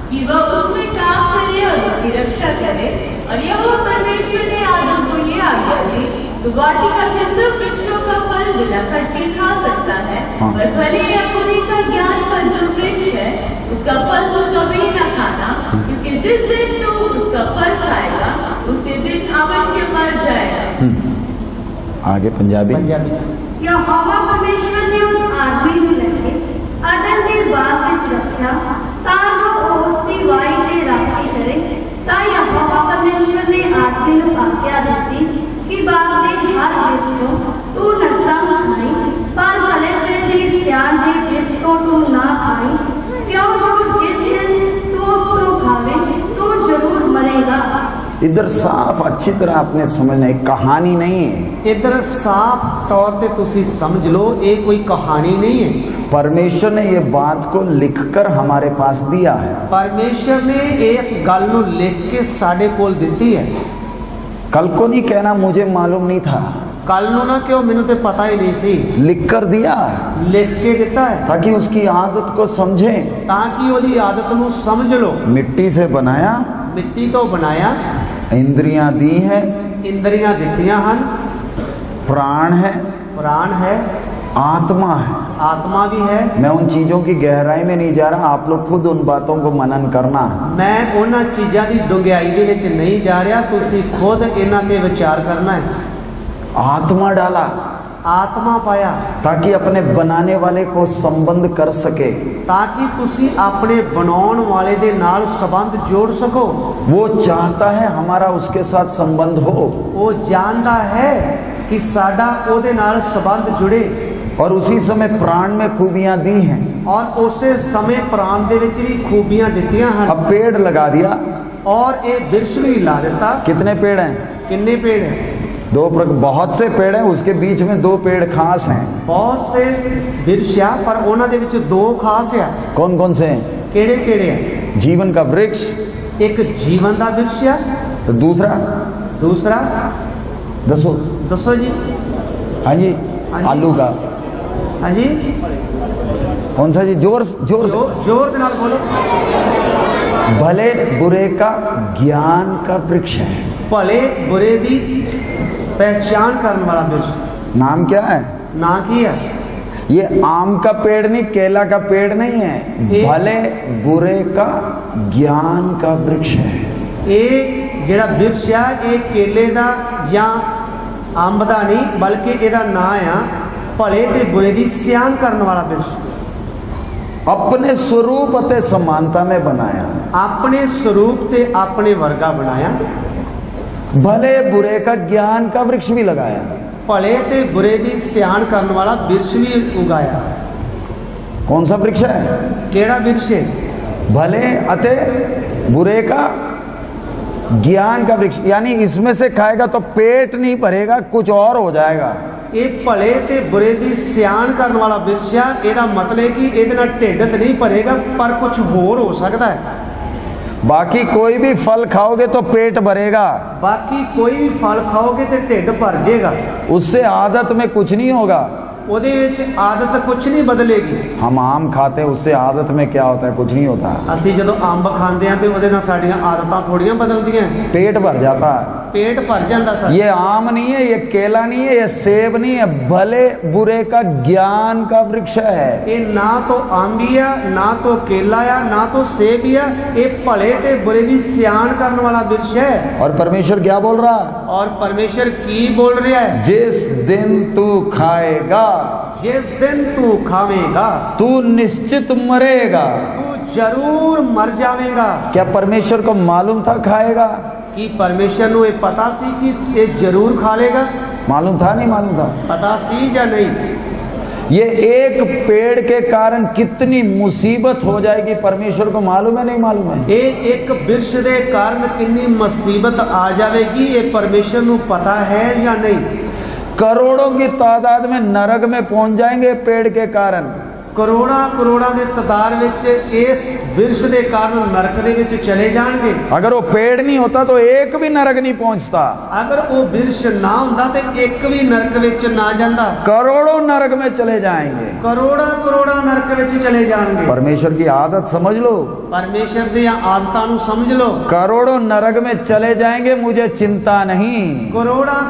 कि वह उसमें काम करे और उसकी रक्षा करे। और यहोवा परमेश्वर ने आदम को ये आज्ञा दी, तू वाटिका के सब वृक्षों का फल बिना कटे खा सकता है, पर भले या बुरे का ज्ञान का जो वृक्ष है उसका फल तो कभी न खाना, क्योंकि जिस दिन तू उसका फल खाएगा उसी दिन अवश्य मर जाएगा।
आगे पंजाबी।
यहोवा परमेश्वर ने उस आदमी ਨੂੰ ਲੈ ਕੇ ਅਦਨ ਦੇ ਬਾਗ ਵਿੱਚ ਰੱਖਿਆ ਤਾਂ ਜੋ ਉਸ ਦੀ ਵਾਈ ਤੇ ਰਾਖੀ ਕਰੇ। ਤਾਂ ਯਹੋਵਾ ਪਰਮੇਸ਼ਵਰ ਨੇ ਆਦਮੀ ਨੂੰ ਆਗਿਆ ਦਿੱਤੀ ਕਿ ਬਾਗ ਦੇ ਹਰ ਵ੍ਰਿਕਸ਼ ਤੋਂ ਤੂੰ ਨਸਤਾ ਖਾਈ, ਪਰ ਭਲੇ ਬੁਰੇ ਦੀ ਸਿਆਣ ਦੇ ਵ੍ਰਿਕਸ਼ ਤੋਂ ਤੂੰ ਨਾ ਖਾਈ, ਕਿਉਂ ਜੋ ਜਿਸ ਦਿਨ ਤੂੰ ਉਸ ਤੋਂ ਖਾਵੇਂ ਤੂੰ ਜ਼ਰੂਰ ਮਰੇਗਾ।
इधर साफ अच्छी तरह आपने समझना, एक कहानी नहीं है।
इधर साफ तौर पे तुसी समझ लो, ये कोई कहानी नहीं है।
परमेश्वर ने ये बात को लिखकर हमारे पास दिया है।
परमेश्वर ने इस गल नू लिख के साडे कोल दिती है।
कल को नहीं कहना मुझे मालूम नहीं था,
कल नू ना क्यों, मैनू तो पता ही नहीं सी।
लिख कर दिया,
लिख के दिता है
ताकि उसकी आदत को समझे,
ताकि ओदी आदत नू समझ लो।
मिट्टी से बनाया,
मिट्टी तो बनाया,
इंद्रियां दी हैं,
इंद्रियां दित्तियां हन,
प्राण है,
प्राण है,
आत्मा है,
आत्मा भी है।
मैं उन चीजों की गहराई में नहीं जा रहा, आप लोग खुद उन बातों को मनन करना।
मैं उन्हां चीज़ां दी डुंगियाई दे विच नहीं जा रहा, तुसी खुद इन्हां ते विचार करना है।
आत्मा डाला,
आत्मा पाया,
ताकि अपने बनाने वाले को संबंध कर सके,
ताकि तुसी अपने बनाउण वाले दे नाल संबंध जोड़ सको।
वो चाहता है हमारा उसके साथ संबंध हो,
वो जानता है कि साडा ओदे नाल संबंध जुड़े,
और उसी समय प्राण में खूबियां दी हैं,
और उसे समय प्राण दे विच भी खूबियां दित्तियां हन।
अब पेड़ लगा दिया,
और ये वृक्ष भी ला देता।
कितने पेड़ हैं?
कितने पेड़ हैं?
बहुत से पेड़ हैं, उसके बीच में 2 पेड़ खास हैं।
बहुत से वृक्ष आ, पर उन्हां दे विच 2 खास आ।
कौन कौन से हैं?
केड़े केड़े हैं?
जीवन का वृक्ष,
एक जीवन का वृक्ष है,
तो दूसरा दसो
दसो जी।
हाँ जी,
हाँ जी।
आलू का।
हाँ जी,
कौन सा जी? जोर जोर से
जोर दे नाल बोलो।
भले बुरे का ज्ञान का वृक्ष है।
भले बुरे दी पहचान करने वाला वृक्ष।
नाम क्या है?
ना की है?
ये आम का पेड़ नहीं, केला का पेड़ नहीं है, भले बुरे का ज्ञान का वृक्ष है।
ये जेड़ा वृक्ष है, ये केले दा या अंब दा नहीं, बल्कि इहदा नाम आ भले ते बुरे दी सियान करने वाला वृक्ष।
अपने स्वरूप अते समानता में बनाया,
अपने स्वरूप ते अपने वर्गा बनाया।
भले बुरे का ज्ञान का वृक्ष भी लगाया,
भले ते बुरे दी सियान करने वाला वृक्ष भी उगाया।
कौन सा वृक्ष है?
केड़ा वृक्ष है?
भले अते बुरे का ज्ञान का वृक्ष, यानी इसमें से खाएगा तो पेट नहीं भरेगा, कुछ और हो जाएगा।
ये भले ते बुरे दी सियान करने वाला वृक्ष आ, एदा मतलब कि इहदे नाल ढिड ते नहीं भरेगा, पर कुछ होर हो सकता है।
बाकी कोई भी फल खाओगे तो पेट भरेगा,
बाकी कोई भी फल खाओगे तो ढिड भर जाएगा,
उससे आदत में कुछ नहीं होगा।
ਉਹਦੇ ਵਿੱਚ ਆਦਤ ਕੁਝ ਨਹੀਂ ਬਦਲੇਗੀ।
हम आम खाते हैं, उससे आदत में क्या होता है? कुछ नहीं होता।
ਅਸੀਂ ਜਦੋਂ ਅੰਬ ਖਾਂਦੇ ਆ ਤੇ ਉਹਦੇ ਨਾਲ ਸਾਡੀਆਂ ਆਦਤਾਂ ਥੋੜੀਆਂ ਬਦਲਦੀਆਂ,
पेट भर जाता है।
पेट भर ਜਾਂਦਾ ਸਾਡਾ।
ये आम नहीं है, ये केला नहीं है, ये सेब नहीं है, भले बुरे का ज्ञान का वृक्ष है।
ਇਹ ਨਾ ਤੋਂ ਅੰਬ ਹੀ ਆ, ਨਾ ਤੋਂ ਕੇਲਾ ਆ, ਨਾ ਤੋਂ ਸੇਬ ਹੀ ਆ, ਇਹ ਭਲੇ ਤੇ ਬੁਰੇ ਦੀ ਸਿਆਣ ਕਰਨ ਵਾਲਾ ਬਿਰਸ਼ ਹੈ।
और परमेश्वर क्या बोल रहा है?
ਔਰ ਪਰਮੇਸ਼ਰ ਕੀ ਬੋਲ ਰਿਹਾ ਹੈ?
जिस दिन तू खाएगा
ਜਿਸ ਦਿਨ ਤੂੰ ਖਾਵੇਂਗਾ
तू निश्चित मरेगा।
तू जरूर मर जावेगा।
क्या परमेश्वर को मालूम था खाएगा?
कि परमेश्वर ਨੂੰ ਇਹ ਪਤਾ ਸੀ ਕਿ ਇਹ ਜ਼ਰੂਰ ਖਾ ਲੇਗਾ?
मालूम था नहीं मालूम था?
पता सी या नहीं?
ये एक पेड़ के कारण कितनी मुसीबत हो जाएगी परमेश्वर को मालूम है नहीं मालूम है?
ਇਹ ਇੱਕ ਬਿਰਸ਼ ਦੇ ਕਾਰਨ ਕਿੰਨੀ ਮੁਸੀਬਤ ਆ ਜਾਵੇਗੀ ਇਹ ਪਰਮੇਸ਼ਰ ਨੂੰ ਪਤਾ ਹੈ ਜਾਂ ਨਹੀਂ?
करोड़ों की तादाद में नरक में पहुंच जाएंगे पेड़ के कारण।
ਕਰੋੜਾਂ ਦੇ ਤਾਦਾਦ ਵਿੱਚ ਇਸ ਬਿਰਸ਼ ਦੇ ਕਾਰਨ ਨਰਕ ਦੇ ਵਿੱਚ ਚਲੇ ਜਾਣਗੇ।
अगर वो पेड़ नहीं होता तो एक भी नरक नहीं पहुंचता।
ਅਗਰ ਉਹ ਬਿਰਸ਼ ਨਾ ਹੁੰਦਾ ਤੇ ਇੱਕ ਵੀ ਨਰਕ ਵਿੱਚ ਨਾ ਜਾਂਦਾ।
करोड़ों नरक में चले जाएंगे।
ਕਰੋੜਾਂ ਨਰਕ ਵਿੱਚ ਚਲੇ ਜਾਣਗੇ।
परमेश्वर की आदत समझ लो।
ਪਰਮੇਸ਼ਰ ਦੀਆਂ ਆਦਤਾਂ ਨੂੰ ਸਮਝ ਲਓ।
करोड़ों नरक में चले जाएंगे, मुझे चिंता नहीं।
ਕਰੋੜਾਂ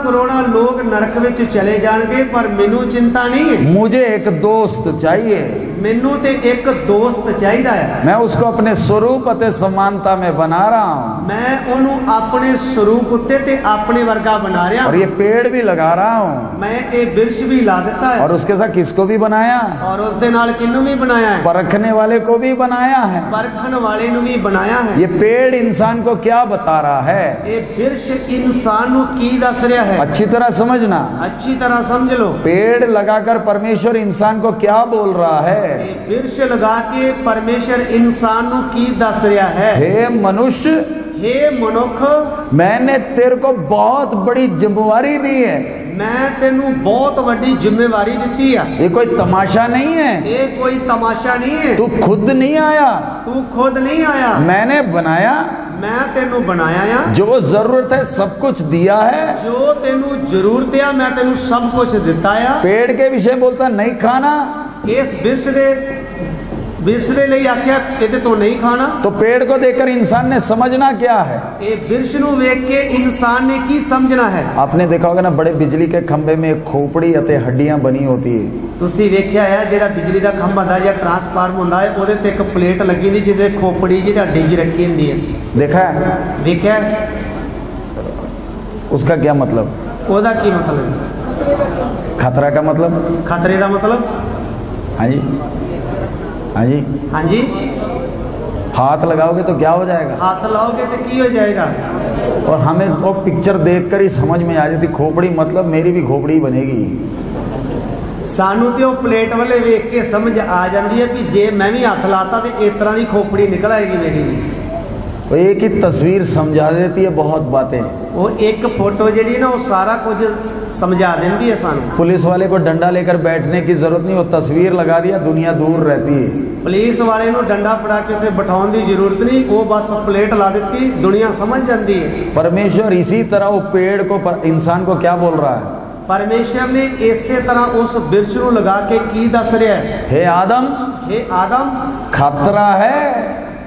ਲੋਕ ਨਰਕ ਵਿੱਚ ਚਲੇ ਜਾਣਗੇ ਪਰ ਮੈਨੂੰ ਚਿੰਤਾ ਨਹੀਂ ਹੈ।
मुझे एक दोस्त चाहिए।
ਮੈਨੂੰ ਤੇ ਇੱਕ ਦੋਸਤ ਚਾਹੀਦਾ ਹੈ।
मैं उसको अपने स्वरूप ਅਤੇ समानता में बना रहा हूं।
ਮੈਂ ਉਹਨੂੰ ਆਪਣੇ ਸਰੂਪ ਉੱਤੇ ਤੇ ਆਪਣੇ ਵਰਗਾ ਬਣਾ ਰਿਹਾ
और ये पेड़ भी लगा रहा हूं।
ਮੈਂ ਇਹ ਬਿਰਸ਼ ਵੀ ਲਾ ਦਿੱਤਾ ਹੈ।
और उसके साथ किसको भी बनाया?
ਔਰ ਉਸ ਦੇ ਨਾਲ ਕਿਹਨੂੰ ਵੀ ਬਣਾਇਆ ਹੈ?
परखने वाले को भी बनाया है।
ਪਰਖਣ ਵਾਲੇ ਨੂੰ ਵੀ ਬਣਾਇਆ ਹੈ।
ये पेड़ इंसान को क्या बता रहा है?
ਇਹ ਬਿਰਸ਼ ਇਨਸਾਨ ਨੂੰ ਕੀ ਦੱਸ ਰਿਹਾ ਹੈ?
अच्छी तरह समझना।
ਅੱਛੀ ਤਰ੍ਹਾਂ ਸਮਝ ਲਓ।
पेड़ लगाकर परमेश्वर इंसान को क्या बोल रहा है?
ਇਹ ਬਿਰਸ਼ ਲਗਾ ਕੇ ਪਰਮੇਸ਼ਰ ਇਨਸਾਨ ਨੂੰ ਕੀ ਦੱਸ ਰਿਹਾ ਹੈ?
हे मनुष्य,
हे ਮਨੁੱਖ,
मैंने तेरे को बहुत बड़ी जिम्मेवारी दी है।
ਮੈਂ ਤੈਨੂੰ ਬਹੁਤ ਵੱਡੀ ਜ਼ਿੰਮੇਵਾਰੀ ਦਿੱਤੀ ਆ।
ये कोई तमाशा नहीं है।
ਇਹ ਕੋਈ ਤਮਾਸ਼ਾ ਨਹੀਂ ਹੈ।
तू खुद नहीं आया,
ਤੂੰ ਖੁਦ ਨਹੀਂ ਆਇਆ,
मैंने बनाया।
ਮੈਂ ਤੈਨੂੰ ਬਣਾਇਆ ਆ।
जो जरूरत है सब कुछ दिया है।
ਜੋ ਤੈਨੂੰ ਜ਼ਰੂਰਤ ਆ ਮੈਂ ਤੈਨੂੰ ਸਭ ਕੁਝ ਦਿੱਤਾ ਆ।
पेड़ के विषय बोलता नहीं खाना,
ਇਸ ਬਿਰਸ਼ ਦੇ ਲਈ ਆਖਿਆ ਇਹਦੇ ਤੋਂ ਨਹੀਂ ਖਾਣਾ।
तो पेड़ को देखकर इंसान ने समझना क्या है?
ਇਹ ਬਿਰਸ਼ ਨੂੰ ਵੇਖ ਕੇ ਇਨਸਾਨ ਨੇ ਕੀ ਸਮਝਣਾ ਹੈ?
आपने देखा होगा ना, बड़े बिजली के खंभे में एक खोपड़ी ਅਤੇ हड्डियां बनी होती है।
ਤੁਸੀਂ ਵੇਖਿਆ ਹੈ ਜਿਹੜਾ ਬਿਜਲੀ ਦਾ ਖੰਭਾ ਹੁੰਦਾ ਜਾਂ ਟਰਾਂਸਫਾਰਮ ਹੁੰਦਾ ਹੈ ਉਹਦੇ ਤੇ ਇੱਕ ਪਲੇਟ ਲੱਗੀ ਹੁੰਦੀ ਜਿਹਦੇ ਖੋਪੜੀ ਜਿਹੀ ਹੱਡੀ ਜਿਹੀ ਰੱਖੀ ਹੁੰਦੀ ਹੈ।
देखा है?
ਵੇਖਿਆ ਹੈ?
उसका क्या मतलब?
ਉਹਦਾ ਕੀ ਮਤਲਬ?
खतरा का मतलब?
ਖਤਰੇ ਦਾ ਮਤਲਬ?
हाँ जी, हाँ जी।
ਹਾਂਜੀ,
हाथ लगाओगे तो क्या हो जाएगा?
ਹੱਥ ਲਾਓਗੇ ਤੇ ਕੀ ਹੋ ਜਾਏਗਾ?
और हमें वो पिक्चर देखकर ही समझ में आ जाती, खोपड़ी मतलब मेरी भी खोपड़ी बनेगी।
ਸਾਨੂੰ ਤੇ ਉਹ ਪਲੇਟ ਵਾਲੇ ਵੇਖ ਕੇ ਸਮਝ ਆ ਜਾਂਦੀ ਹੈ ਵੀ ਜੇ ਮੈਂ ਵੀ ਹੱਥ ਲਾਤਾ ਤੇ ਇਸ ਤਰ੍ਹਾਂ ਦੀ ਖੋਪੜੀ ਨਿਕਲ ਆਏਗੀ ਮੇਰੀ ਵੀ।
वो एक ही तस्वीर समझा देती है बहुत बातें।
ਉਹ ਇੱਕ ਫੋਟੋ ਜਿਹੜੀ ਨਾ ਉਹ ਸਾਰਾ ਕੁਝ ਸਮਝਾ ਦਿੰਦੀ ਹੈ ਸਾਨੂੰ।
पुलिस वाले को डंडा लेकर बैठने की जरूरत नहीं, वो तस्वीर लगा दिया, दुनिया दूर रहती है।
ਪੁਲਿਸ ਵਾਲੇ ਨੂੰ ਡੰਡਾ ਫੜਾ ਕੇ ਉੱਥੇ ਬਿਠਾਉਣ ਦੀ ਜ਼ਰੂਰਤ ਨਹੀਂ, ਉਹ ਬਸ ਪਲੇਟ ਲਾ ਦਿੱਤੀ, ਦੁਨੀਆ ਸਮਝ ਜਾਂਦੀ ਹੈ।
परमेश्वर इसी तरह वो पेड़ को इंसान को क्या बोल रहा है?
ਪਰਮੇਸ਼ਰ ਨੇ ਇਸੇ ਤਰ੍ਹਾਂ ਉਸ ਬਿਰਸ਼ ਨੂੰ ਲਗਾ ਕੇ ਕੀ ਦੱਸ ਰਿਹਾ ਹੈ?
हे आदम,
हे आदम,
खतरा है।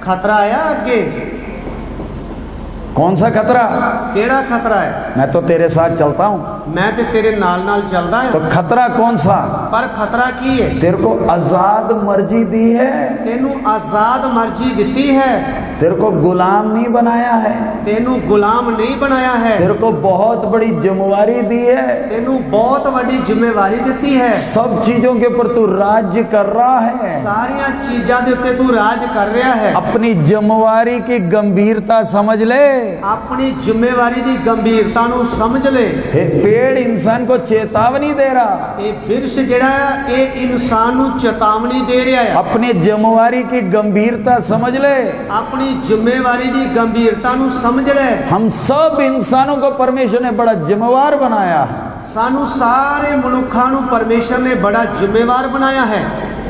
ਖਤਰਾ ਆਇਆ ਅੱਗੇ।
कौन सा खतरा?
ਕਿਹੜਾ ਖਤਰਾ ਹੈ?
मैं तो तेरे साथ चलता हूँ।
ਮੈਂ ਤੇ ਤੇਰੇ ਨਾਲ ਨਾਲ ਚੱਲਦਾ
तो
ਹਾਂ।
खतरा कौन सा?
ਪਰ ਖਤਰਾ ਕੀ ਹੈ?
तेरे को आजाद मर्जी दी है।
ਤੈਨੂੰ ਆਜ਼ਾਦ ਮਰਜ਼ੀ ਦਿੱਤੀ ਹੈ,
तेरे को गुलाम नहीं बनाया है।
ਤੈਨੂੰ ਗੁਲਾਮ ਨਹੀਂ ਬਣਾਇਆ ਹੈ,
तेरे को बहुत बड़ी जिम्मेवारी दी है।
ਤੈਨੂੰ ਬਹੁਤ ਵੱਡੀ ਜ਼ਿੰਮੇਵਾਰੀ ਦਿੱਤੀ ਹੈ।
सब चीजों के ऊपर तू राज्य कर रहा है।
ਸਾਰੀਆਂ ਚੀਜ਼ਾਂ ਦੇ ਉੱਤੇ ਤੂੰ ਰਾਜ ਕਰ ਰਿਹਾ ਹੈ।
अपनी जिम्मेवारी की गंभीरता समझ ले।
ਆਪਣੀ ਜ਼ਿੰਮੇਵਾਰੀ ਦੀ ਗੰਭੀਰਤਾ ਨੂੰ ਸਮਝ ਲੈ।
हे पेड़ इंसान को चेतावनी दे रहा,
ਇਹ ਬਿਰਸ਼ ਜਿਹੜਾ ਹੈ ਇਹ ਇਨਸਾਨ ਨੂੰ ਚੇਤਾਵਨੀ ਦੇ ਰਿਹਾ ਹੈ।
अपनी जिम्मेवारी की गंभीरता समझ ले।
ਆਪਣੀ ਜ਼ਿੰਮੇਵਾਰੀ ਦੀ ਗੰਭੀਰਤਾ ਨੂੰ ਸਮਝ ਲੈ।
हम सब इंसानों को परमेश्वर ने बड़ा जिम्मेवार बनाया है।
ਸਾਨੂੰ ਸਾਰੇ ਮਨੁੱਖਾਂ ਨੂੰ ਪਰਮੇਸ਼ਰ ਨੇ ਬੜਾ ਜ਼ਿੰਮੇਵਾਰ ਬਣਾਇਆ ਹੈ।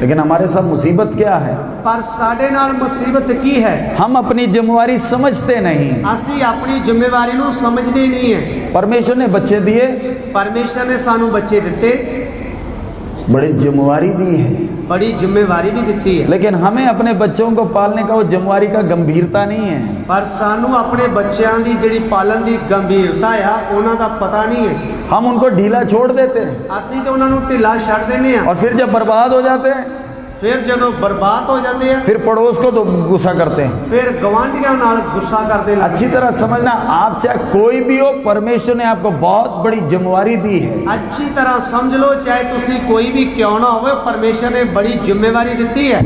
लेकिन हमारे साथ मुसीबत क्या है?
ਪਰ ਸਾਡੇ ਨਾਲ ਮੁਸੀਬਤ ਕੀ ਹੈ?
हम अपनी जिम्मेवारी समझते नहीं।
ਅਸੀਂ ਆਪਣੀ ਜ਼ਿੰਮੇਵਾਰੀ ਨੂੰ ਸਮਝਦੇ ਨਹੀਂ ਹੈ।
परमेश्वर ने बच्चे दिए,
ਪਰਮੇਸ਼ਰ ਨੇ ਸਾਨੂੰ ਬੱਚੇ ਦਿੱਤੇ,
बड़ी जिम्मेवारी दी है,
बड़ी जिम्मेवारी भी दी है।
लेकिन हमें अपने बच्चों को पालने का वो जिम्मेवारी का गंभीरता नहीं है।
पर सानू अपने बच्चों की जिहड़ी पालन की गंभीरता आ उन्हां दा पता नहीं है।
हम उनको ढीला छोड़ देते हैं
असीं तो उन्हां नूं ढिला छड्ड दिंदे आ,
और फिर जब बर्बाद हो जाते हैं
फिर जदों बर्बाद हो जाते हैं
फिर पड़ोस को तो गुस्सा करते हैं।
फिर गवांढियों नाल गुस्सा करते लगते
अच्छी तरह समझना, आप चाहे कोई भी हो, परमेश्वर ने आपको बहुत बड़ी जिम्मेवारी दी है।
अच्छी तरह समझ लो, चाहे तुसी कोई भी क्यों ना हो, परमेश्वर ने बड़ी जिम्मेवारी दी है।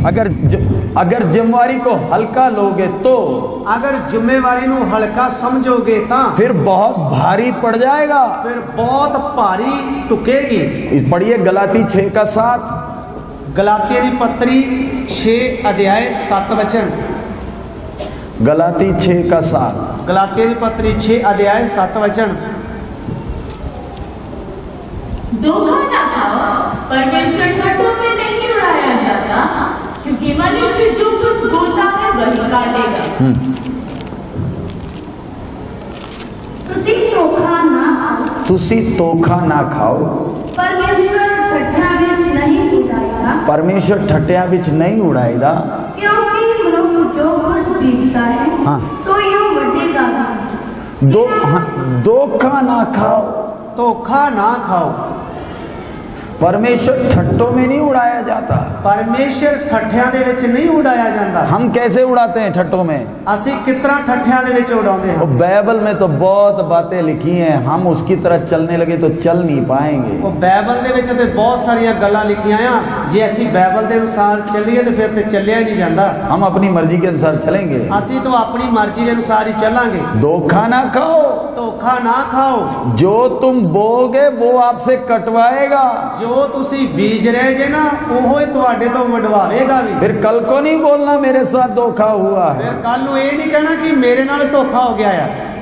अगर जिम्मेवारी को हल्का लोगे तो,
अगर जिम्मेवारी नू हल्का समझोगे ता
फिर बहुत भारी पड़ जाएगा,
फिर बहुत भारी टुकेगी।
इस पढ़िए गलाती 6:7,
गलातियों की पत्री 6 अध्याय 7 वचन।
गलाती 6:7,
गलातियों की पत्री 6 अध्याय 7 वचन।
धोखा न खाओ, परमेश्वर ठट्ठों में नहीं उड़ाया जाता, क्योंकि मनुष्य जो कुछ बोलता है वही काटेगा।
तुसी धोखा ना खाओ,
परमेश्वर ठट्ठियां विच नहीं उड़ाएगा,
परमेश्वर ठट्टियां विच नहीं उड़ाएगा,
क्योंकि मनुष्य जो कुछ बीजता है
हाँ।
सो यूं वटेगा।
धोखा ना खाओ,
धोखा ना खाओ।
परमेश्वर ठट्टों में नहीं उड़ाया जाता।
परमेश्वर ठट्ठियां दे विच नहीं उड़ाया जाता।
हम कैसे उड़ाते हैं ठट्टों में?
असी किस तरह ठट्ठियां दे विच उड़ाते हैं?
वो बाइबल में तो बहुत बातें लिखी हैं, हम उसकी तरह चलने लगे तो चल नहीं पाएंगे।
वो बाइबल दे विच ते बहुत सारिया गल्लां लिखियां आ, जे असी बाइबल दे अनुसार चलिए तो फिर ते चलिया ही नहीं जाता।
हम अपनी मर्जी के अनुसार चलेंगे,
असी तो अपनी मर्जी के अनुसार ही चलांगे।
धोखा ना खाओ,
धोखा ना खाओ।
जो तुम बोगे वो आपसे कटवाएगा।
जो तुसी बीज रहे जे ना ओहो ही तुहाडे तो वडवावेगा भी।
फिर कल को नहीं बोलना मेरे साथ धोखा हुआ है।
फिर कल नूं ये नहीं कहना कि मेरे नाल धोखा हो गया है।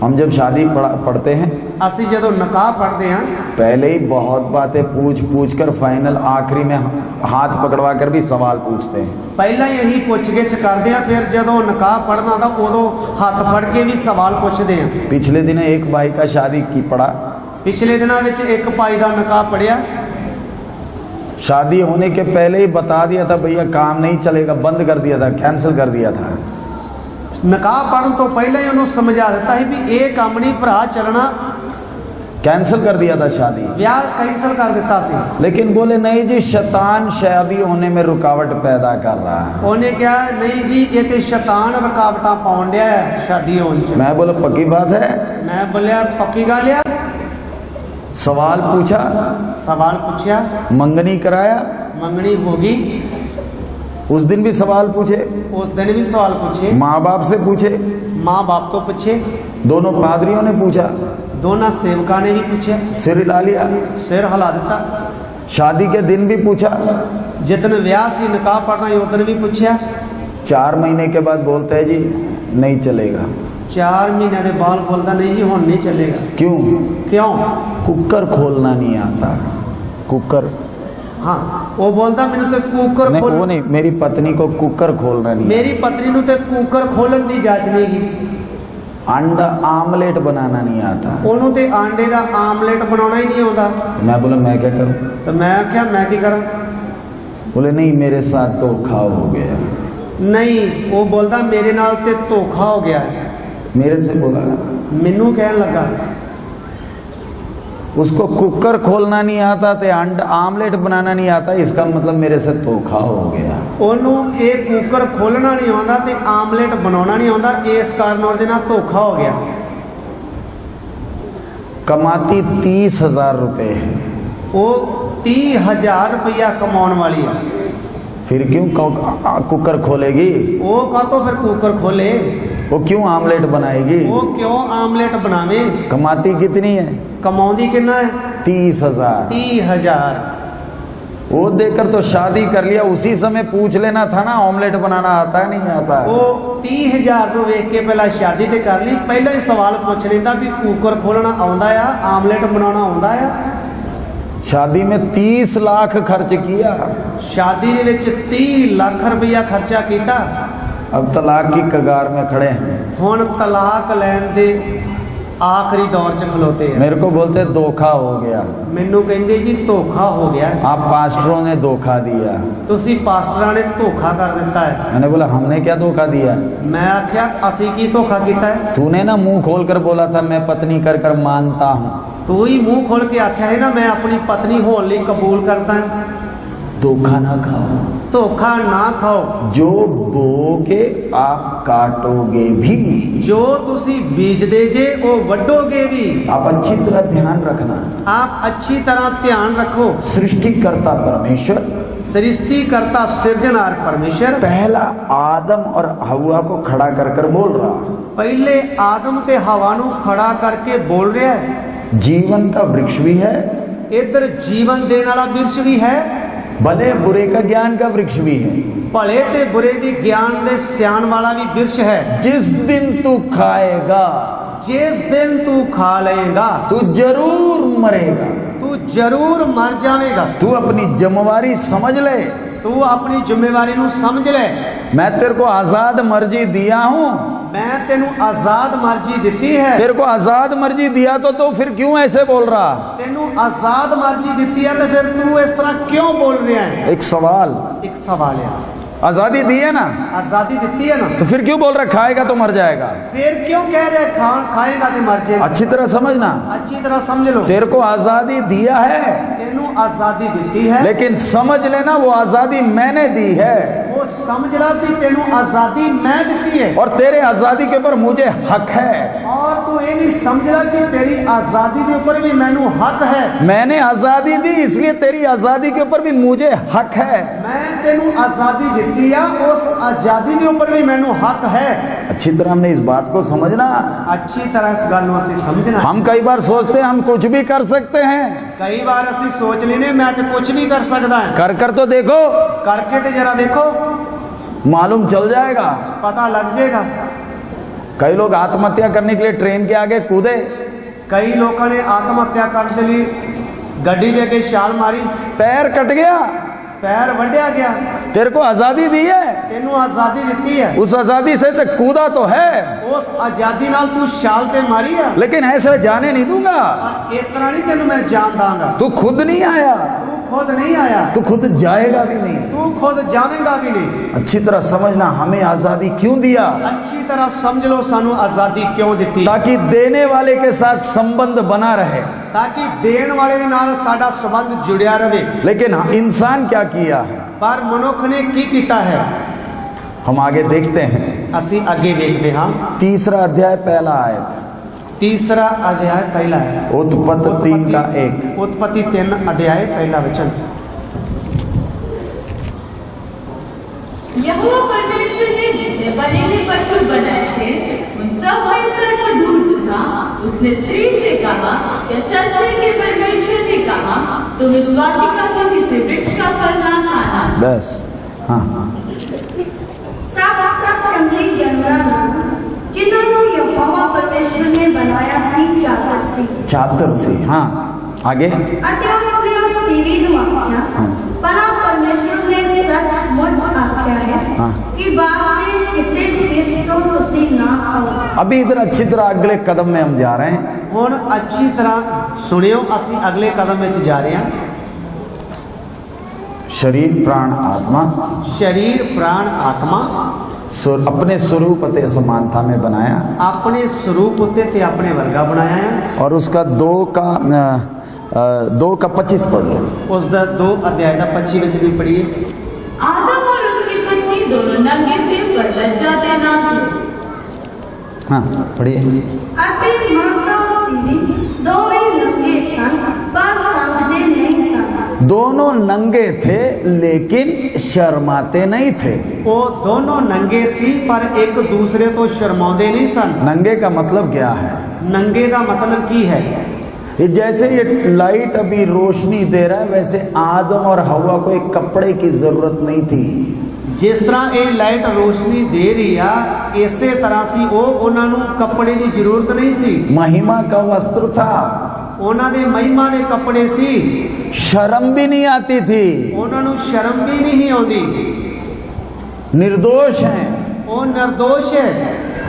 हम जब शादी पढ़ते हैं,
असी जदों निकाह पढ़ते हैं,
पहले ही बहुत बातें पूछ कर फाइनल आखिरी में हाथ पकड़वा कर भी सवाल पूछते हैं।
पहला यही पुछ-गिछ करते हैं, फिर जदों निकाह पढ़ना था उदों हाथ फड़ के भी सवाल पूछते हैं।
पिछले दिन एक भाई का शादी की पड़ा,
पिछले दिनों में एक भाई का निकाह पढ़िया।
शादी होने के पहले ही बता दिया था भैया काम नहीं चलेगा, बंद कर दिया था, कैंसिल कर दिया था।
निकाह पढ़ने तो पहले ही उन्होंने समझा देता है भी ये काम नहीं भरा चलना,
कैंसिल कर दिया था शादी,
ब्याह कैंसिल कर देता सी।
लेकिन बोले नहीं जी शैतान शादी होने में रुकावट पैदा कर रहा है।
उन्हें क्या नहीं जी ये तो शैतान रुकावट पाउन दिया है शादी होने।
मैं बोला पक्की बात है?
मैं बोलिया पक्की गल है।
सवाल पूछा,
सवाल पूछा,
मंगनी कराया,
मंगनी होगी।
उस दिन भी सवाल पूछे,
उस दिन भी सवाल पूछे,
माँ बाप से पूछे,
माँ बाप तो पूछे,
दोनों पादरियों ने पूछा,
दोनों सेवका ने भी पूछे,
सिर हिला लिया,
सिर हिला देता।
शादी के दिन भी पूछा,
जितने ब्याह से निकाह पढ़ना उस भी पूछा।
4 महीने के बाद बोलता है जी नहीं चलेगा।
4 महीने के बाद बोलता नहीं जी हुण नहीं चलेगा।
क्यों?
क्यों?
कुकर खोलना नहीं आता। कुकर,
हाँ वो बोलता मैंने तो कुकर
नहीं,
खोल
वो नहीं, मेरी पत्नी को कुकर खोलना नहीं।
मेरी पत्नी ने तो कुकर खोलन की जांच नहीं की।
अंडा आमलेट बनाना नहीं आता।
उन्होंने तो अंडे का आमलेट बनाना ही नहीं आता।
मैं बोला मैं क्या करूं?
तो मैं क्या मैं की करा?
बोले नहीं मेरे साथ धोखा हो गया।
नहीं वो बोलता मेरे नाल ते धोखा हो गया है।
मेरे से बोला,
मैनू कहने लगा
उसको कुकर खोलना नहीं आता तो अंडा आमलेट बनाना नहीं आता, इसका मतलब मेरे से धोखा हो गया।
ਉਹਨੂੰ ਇਹ ਕੁੱਕਰ ਖੋਲਣਾ नहीं आता ਤੇ आमलेट बनाना नहीं आता, इस कारण ਉਹਦੇ ਨਾਲ धोखा हो गया।
कमाती 30,000 रुपए है,
वो 30,000 रुपया कमाने वाली है,
फिर क्यों कुकर खोलेगी?
वो का तो फिर कुकर खोले,
वो क्यों आमलेट बनाएगी?
वो क्यों आमलेट बनावे?
कमाती कितनी है?
कमाउंदी कितना है?
30,000।
30,000।
वो देकर तो शादी कर लिया, उसी समय पूछ लेना था ना ऑमलेट बनाना आता है नहीं आता है।
वो 30,000 को वेख के पहला शादी ते कर ली, पहला ही सवाल पूछ लेता भी कुकर खोलना आउंदा है, आमलेट बनाना आउंदा है।
शादी में 30 लाख खर्च किया,
शादी दे विच 30 लाख रुपया खर्चा किया।
अब तलाक की कगार में खड़े हैं।
हुण तलाक लैन दे आखिरी दौर च खलोते हैं।
मेरे को बोलते हैं धोखा हो गया,
मैनू कहंदे जी धोखा हो गया,
आप पास्टरों ने धोखा दिया।
तुसी पास्टरां ने धोखा कर दिता है।
मैंने बोला हमने क्या धोखा दिया?
मैं आख्या असी की धोखा कीता है?
तूने ना मुंह खोल कर बोला था मैं पत्नी कर कर मानता हूँ।
तू ही मुंह खोल के आख्या है ना मैं अपनी पत्नी होने लिए कबूल करता है।
धोखा ना खाओ,
धोखा ना खाओ।
जो बोगे आप काटोगे भी,
जो तुसी बीज दे जे वो वड्डोगे भी।
आप अच्छी तरह ध्यान रखना।
आप अच्छी तरह ध्यान रखो।
सृष्टिकर्ता परमेश्वर,
सृष्टिकर्ता सृजनहार परमेश्वर
पहला आदम और हवा को खड़ा कर कर बोल रहा,
पहले आदम ते हवा नू खड़ा करके बोल रहा है।
जीवन का वृक्ष भी है,
इधर जीवन देने वाला वृक्ष भी है,
भले बुरे का ज्ञान का वृक्ष भी है।
भले ते बुरे दी ज्ञान दे स्यान वाला भी वृक्ष है।
जिस दिन तू खाएगा,
जिस दिन तू खा लेगा
तू जरूर मरेगा।
तू जरूर मर जाएगा।
तू अपनी जिम्मेवारी समझ ले।
तू अपनी जिम्मेवारी नू समझ ले।
मैं तेरे को आजाद मर्जी दिया हूँ,
मैं तेनू आजाद मर्जी दिती है।
तेरे को आजाद मर्जी दिया तो फिर क्यों ऐसे बोल रहा?
तेनू आजाद मर्जी दिती है तो फिर तू इस तरह क्यों बोल रहा है?
एक सवाल,
एक सवाल है।
आजादी दी है ना,
आजादी दिती है ना,
तो फिर क्यों बोल रहा खाएगा तो मर जाएगा?
फिर क्यों कह रहे खाएगा तो मर जाएगा?
अच्छी तरह समझना,
अच्छी तरह समझ लो।
तेरे को आजादी दिया है,
तेनू आजादी दिती है,
लेकिन समझ लेना वो आजादी मैंने दी है।
वो समझ ला कि तेनू आजादी मैं दिती है
और तेरे आजादी के ऊपर मुझे हक है।
और तू ये भी समझ ला कि तेरी आजादी के ऊपर भी मैनू हक है।
मैंने आजादी दी इसलिए तेरी आजादी के ऊपर भी मुझे हक है।
मैं तेनू आजादी दिती है, उस आजादी के ऊपर भी मैनू हक है।
अच्छी तरह हमने इस बात को समझना,
अच्छी तरह इस गल नू असीं समझना।
हम कई बार सोचते हैं हम कुछ भी कर सकते हैं।
कई बार असीं सोच लेने मैं तो कुछ भी कर सकता है।
कर कर तो देखो,
करके तो जरा देखो,
मालूम चल जाएगा।
पता लग जाएगा।
कई लोग आत्महत्या करने के लिए ट्रेन के आगे कूदे,
कई लोगों ने आत्महत्या करने के लिए गड्डी लेके छाल मारी,
पैर कट गया,
पैर वड्या गया।
तेरे को आजादी दी है,
तेनू आजादी दिती है,
उस आजादी से तो कूदा तो है,
उस आजादी नाल तू छाल ते मारी है,
लेकिन ऐसे जाने नहीं दूंगा।
और इतना नहीं तेनू मैं जान दांगा।
तू खुद नहीं आया,
तू खुद नहीं आया,
तू खुद जाएगा भी नहीं।
तू खुद जावेगा भी नहीं।
अच्छी तरह समझना हमें आजादी क्यों दिया,
अच्छी तरह समझ लो सानू आजादी क्यों दिती,
ताकि देने वाले के साथ संबंध बना रहे,
ताकि देण वाले दे नाल साडा संबंध जुड़िया रहे।
लेकिन इंसान क्या किया है,
पर मनुख ने की कीता है,
हम आगे देखते हैं।
असी आगे देखते हाँ।
3 अध्याय पहला आयत,
3 अध्याय पहला है।
उत्पत्ति 3:1।
उत्पत्ति 3 अध्याय पहला वचन।
यहोवा परमेश्वर ने जितने बनेले पशु बनाए थे उन सब में सर्वधूर्त था। उसने स्त्री से कहा, क्या सच है कि परमेश्वर ने कहा तुम इस वाटिका के किसी वृक्ष का फल ना खाना?
बस हाँ,
सब जंगली जानवर जिन्होंने यहोवा परमेश्वर ने बनाया सी चादर से।
हाँ आगे।
अतः उसने उस स्त्री को आख्या, भला परमेश्वर ने सचमुच आख्या है
हाँ।
कि बाग में किसी वृक्ष को तुसी ना खाओ।
अभी इधर अच्छी तरह अगले कदम में हम जा रहे हैं।
हुण अच्छी तरह सुनियो, असी अगले कदम में जा रहे हैं।
शरीर प्राण आत्मा,
शरीर प्राण आत्मा
अपने स्वरूप ते समानता में बनाया,
अपने स्वरूप उत्ते ते अपने वर्गा बनाया है।
और उसका 2:25 पढ़ लो।
उस 2 अध्याय का 25 वचन भी पढ़िए।
आदम और उसकी पत्नी दोनों नंगे थे पर लज्जाते ना थे।
हाँ पढ़िए।
अति माता दोनों नंगे सन पर समझते नहीं सन।
दोनों नंगे थे लेकिन शर्माते नहीं थे।
वो दोनों नंगे सी पर एक दूसरे को शर्माते नहीं सन।
नंगे का मतलब क्या है?
नंगे का मतलब की है,
ये जैसे ये लाइट अभी रोशनी दे रहा है, वैसे आदम और हवा को एक कपड़े की जरूरत नहीं थी।
जिस तरह ये लाइट रोशनी दे रही है, इसे तरह से वो उन्होंने कपड़े की जरूरत नहीं थी।
महिमा का वस्त्र था,
उन्होंने महिमा के कपड़े सी।
शर्म भी नहीं आती थी,
उन्होंने शर्म भी नहीं आती।
निर्दोष हैं।
वो निर्दोष है।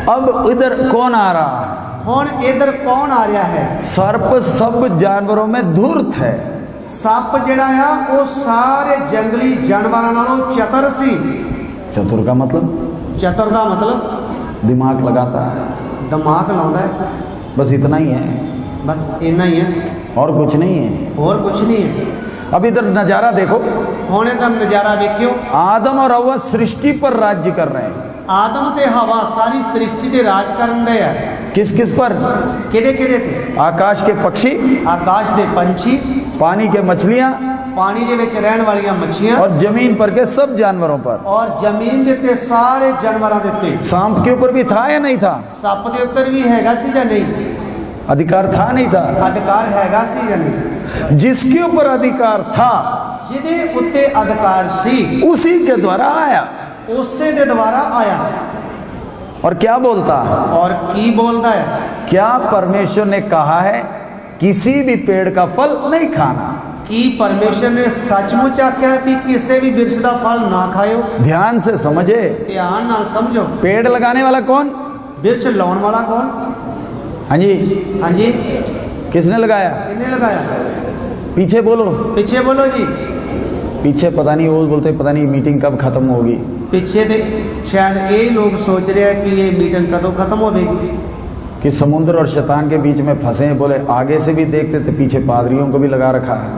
अब इधर कौन आ रहा है?
ਹੁਣ ਇਧਰ ਕੌਣ ਆ ਰਿਹਾ ਹੈ?
सर्प सब जानवरों में धूर्त है।
ਸੱਪ ਜਿਹੜਾ ਆ ਉਹ ਸਾਰੇ ਜੰਗਲੀ ਜਾਨਵਰਾਂ ਨਾਲੋਂ ਚਤਰ ਸੀ।
चतुर का मतलब
ਚਤਰ ਦਾ ਮਤਲਬ
दिमाग लगाता है,
ਦਿਮਾਗ ਲਾਉਂਦਾ ਹੈ।
बस इतना ही है,
ਬਸ ਇੰਨਾ ਹੀ ਹੈ,
और कुछ नहीं है।
ਹੋਰ ਕੁਝ ਨਹੀਂ ਹੈ।
अब इधर नजारा देखो,
ਹੁਣ ਇਹਦਾ ਨਜ਼ਾਰਾ ਵੇਖਿਓ।
आदम और हव्वा सृष्टि पर राज्य कर रहे हैं।
ਆਦਮ ਤੇ ਹਵਾ ਸਾਰੀ ਸ੍ਰਿਸ਼ਟੀ ਤੇ ਰਾਜ ਕਰਨ ਦੇ ਆ।
किस किस पर?
ਕਿਹਦੇ ਕਿਹਦੇ ਤੇ?
आकाश के पक्षी,
ਆਕਾਸ਼ ਦੇ ਪੰਛੀ,
पानी के मछलियां
ਪਾਣੀ ਦੇ ਵਿੱਚ ਰਹਿਣ ਵਾਲੀਆਂ ਮੱਛੀਆਂ
और जमीन पर के सब जानवरों पर।
ਔਰ ਜ਼ਮੀਨ ਦੇ ਉੱਤੇ ਸਾਰੇ ਜਾਨਵਰਾਂ ਦੇ ਉੱਤੇ।
सांप के ऊपर भी था या नहीं था?
ਸੱਪ ਦੇ ਉੱਤੇ ਵੀ ਹੈਗਾ ਸੀ ਜਾਂ ਨਹੀਂ?
अधिकार था नहीं था?
ਅਧਿਕਾਰ ਹੈਗਾ ਸੀ ਜਾਂ ਨਹੀਂ?
जिसके ऊपर अधिकार था
ਜਿਹਦੇ ਉੱਤੇ ਅਧਿਕਾਰ ਸੀ
उसी के द्वारा आया।
ਉਸੇ ਦੇ ਦੁਆਰਾ ਆਇਆ।
और क्या बोलता?
ਔਰ ਕੀ ਬੋਲਦਾ ਹੈ?
क्या परमेश्वर ने कहा है किसी भी पेड़ का फल नहीं खाना?
ਕੀ ਪਰਮੇਸ਼ਰ ਨੇ ਸੱਚਮੁੱਚ ਆਖਿਆ ਹੈ ਕਿ ਕਿਸੇ ਵੀ ਬਿਰਛ ਦਾ ਫਲ ਨਾ ਖਾਇਓ?
ध्यान से समझे।
ਧਿਆਨ ਨਾਲ ਸਮਝੋ।
पेड़ लगाने वाला कौन?
ਬਿਰਛ ਲਾਉਣ ਵਾਲਾ ਕੌਣ?
हाँ जी,
ਹਾਂਜੀ,
किसने लगाया?
ਕਿਹਨੇ ਲਗਾਇਆ?
पीछे बोलो।
ਪਿੱਛੇ ਬੋਲੋ ਜੀ।
पीछे पता नहीं, वो बोलते पता नहीं मीटिंग कब खत्म होगी।
ਪਿੱਛੇ ਦੇ ਸ਼ਾਇਦ ਇਹ ਲੋਕ ਸੋਚ ਰਹੇ ਆ कि ये मीटिंग कदों खत्म होगी।
कि समुद्र और शैतान के बीच में फंसे हैं। बोले आगे से भी देखते थे, पीछे पादरियों को भी लगा रखा है।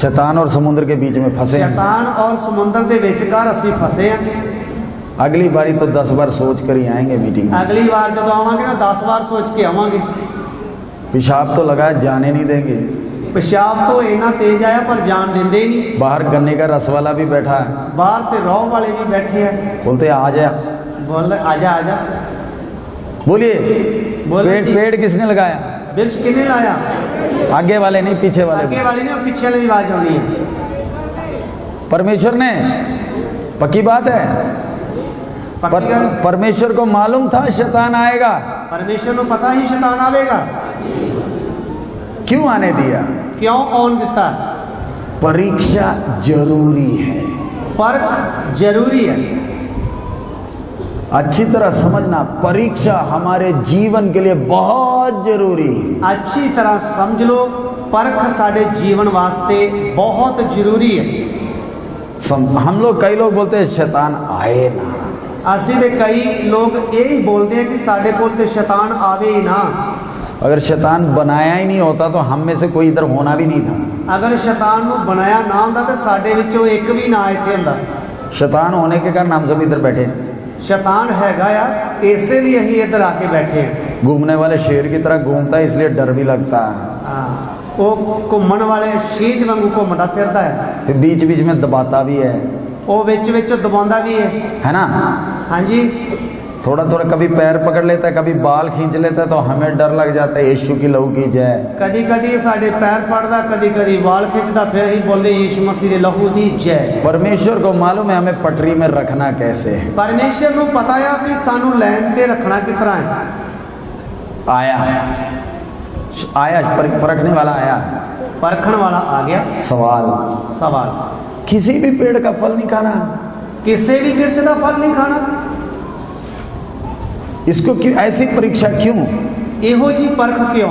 शैतान और समुद्र के बीच में फंसे हैं।
शैतान और समुद्र के विचकार ਅਸੀਂ फसे हैं।
अगली बारी तो 10 बार सोच कर ही आएंगे मीटिंग में।
अगली बार जब आवांगे ना 10 बार सोच के आवांगे।
पेशाब तो लगा, जाने नहीं देंगे।
पेशाब तो इतना तेज आया पर जान देंगे ही नहीं।
बाहर गन्ने का रस वाला भी बैठा है,
बाहर ते रौ वाले भी बैठे हैं।
बोलते आ जा,
बोल आजा आजा।
बोलिए
बोलो
पेड़
जी।
पेड़ किसने लगाया?
बिरछ किने लाया?
आगे वाले नहीं, पीछे वाले।
आगे वाले ने, पीछे वाली आवाज आनी है।
परमेश्वर ने, पक्की बात है।
पक्की गल।
परमेश्वर को मालूम था शैतान आएगा,
परमेश्वर को पता ही शैतान आवेगा।
क्यों आने दिया?
क्यों आन दिता?
परीक्षा जरूरी है।
परख जरूरी है।
अच्छी तरह समझना, परीक्षा हमारे जीवन के लिए बहुत जरूरी है।
अच्छी तरह समझ लो, परख साडे जीवन वास्ते बहुत जरूरी है।
हम लोग, कई लोग बोलते हैं शैतान आए ना।
ਅਸੀਂ ਦੇ कई लोग यही बोलते हैं कि साडे कोल ते शैतान आवे ही ना।
अगर शैतान बनाया ही नहीं होता तो हम में से कोई इधर होना भी नहीं था।
अगर शैतान ਨੂੰ बनाया ना ਹੁੰਦਾ ਤੇ ਸਾਡੇ ਵਿੱਚੋਂ ਇੱਕ ਵੀ ਨਾ ਇੱਥੇ ਹੁੰਦਾ।
शैतान होने के कारण हम सब इधर बैठे हैं।
शैतान हैगा या इसे लिए ही इधर आके बैठे हैं।
घूमने वाले शेर की तरह घूमता है, इसलिए डर भी लगता है।
वो घूमन वाले शीज वांगू घूमता फिरता है।
फिर बीच बीच में दबाता भी है
वो विच विच दबांदा भी है
ना?
हाँ जी।
थोड़ा थोड़ा कभी पैर पकड़ लेता है, कभी बाल खींच लेता है, तो हमें डर लग जाता है यीशु की लहू की जय।
कदी कदी साडे पैर फड़दा, कदी कदी बाल खिंचदा, फिर ही बोले यीशु मसीह दे लहू दी जय।
परमेश्वर को मालूम है हमें पटरी में रखना कैसे है।
परमेश्वर को पता है कि सानू लैन ते रखना किस तरह है।
आया परखने वाला आया,
परखण वाला आ गया। सवाल
किसी भी पेड़ का फल नहीं खाना,
किसी भी वृक्ष का फल नहीं खाना।
इसको क्यों, ऐसी परीक्षा क्यों?
एहो जी परख क्यों?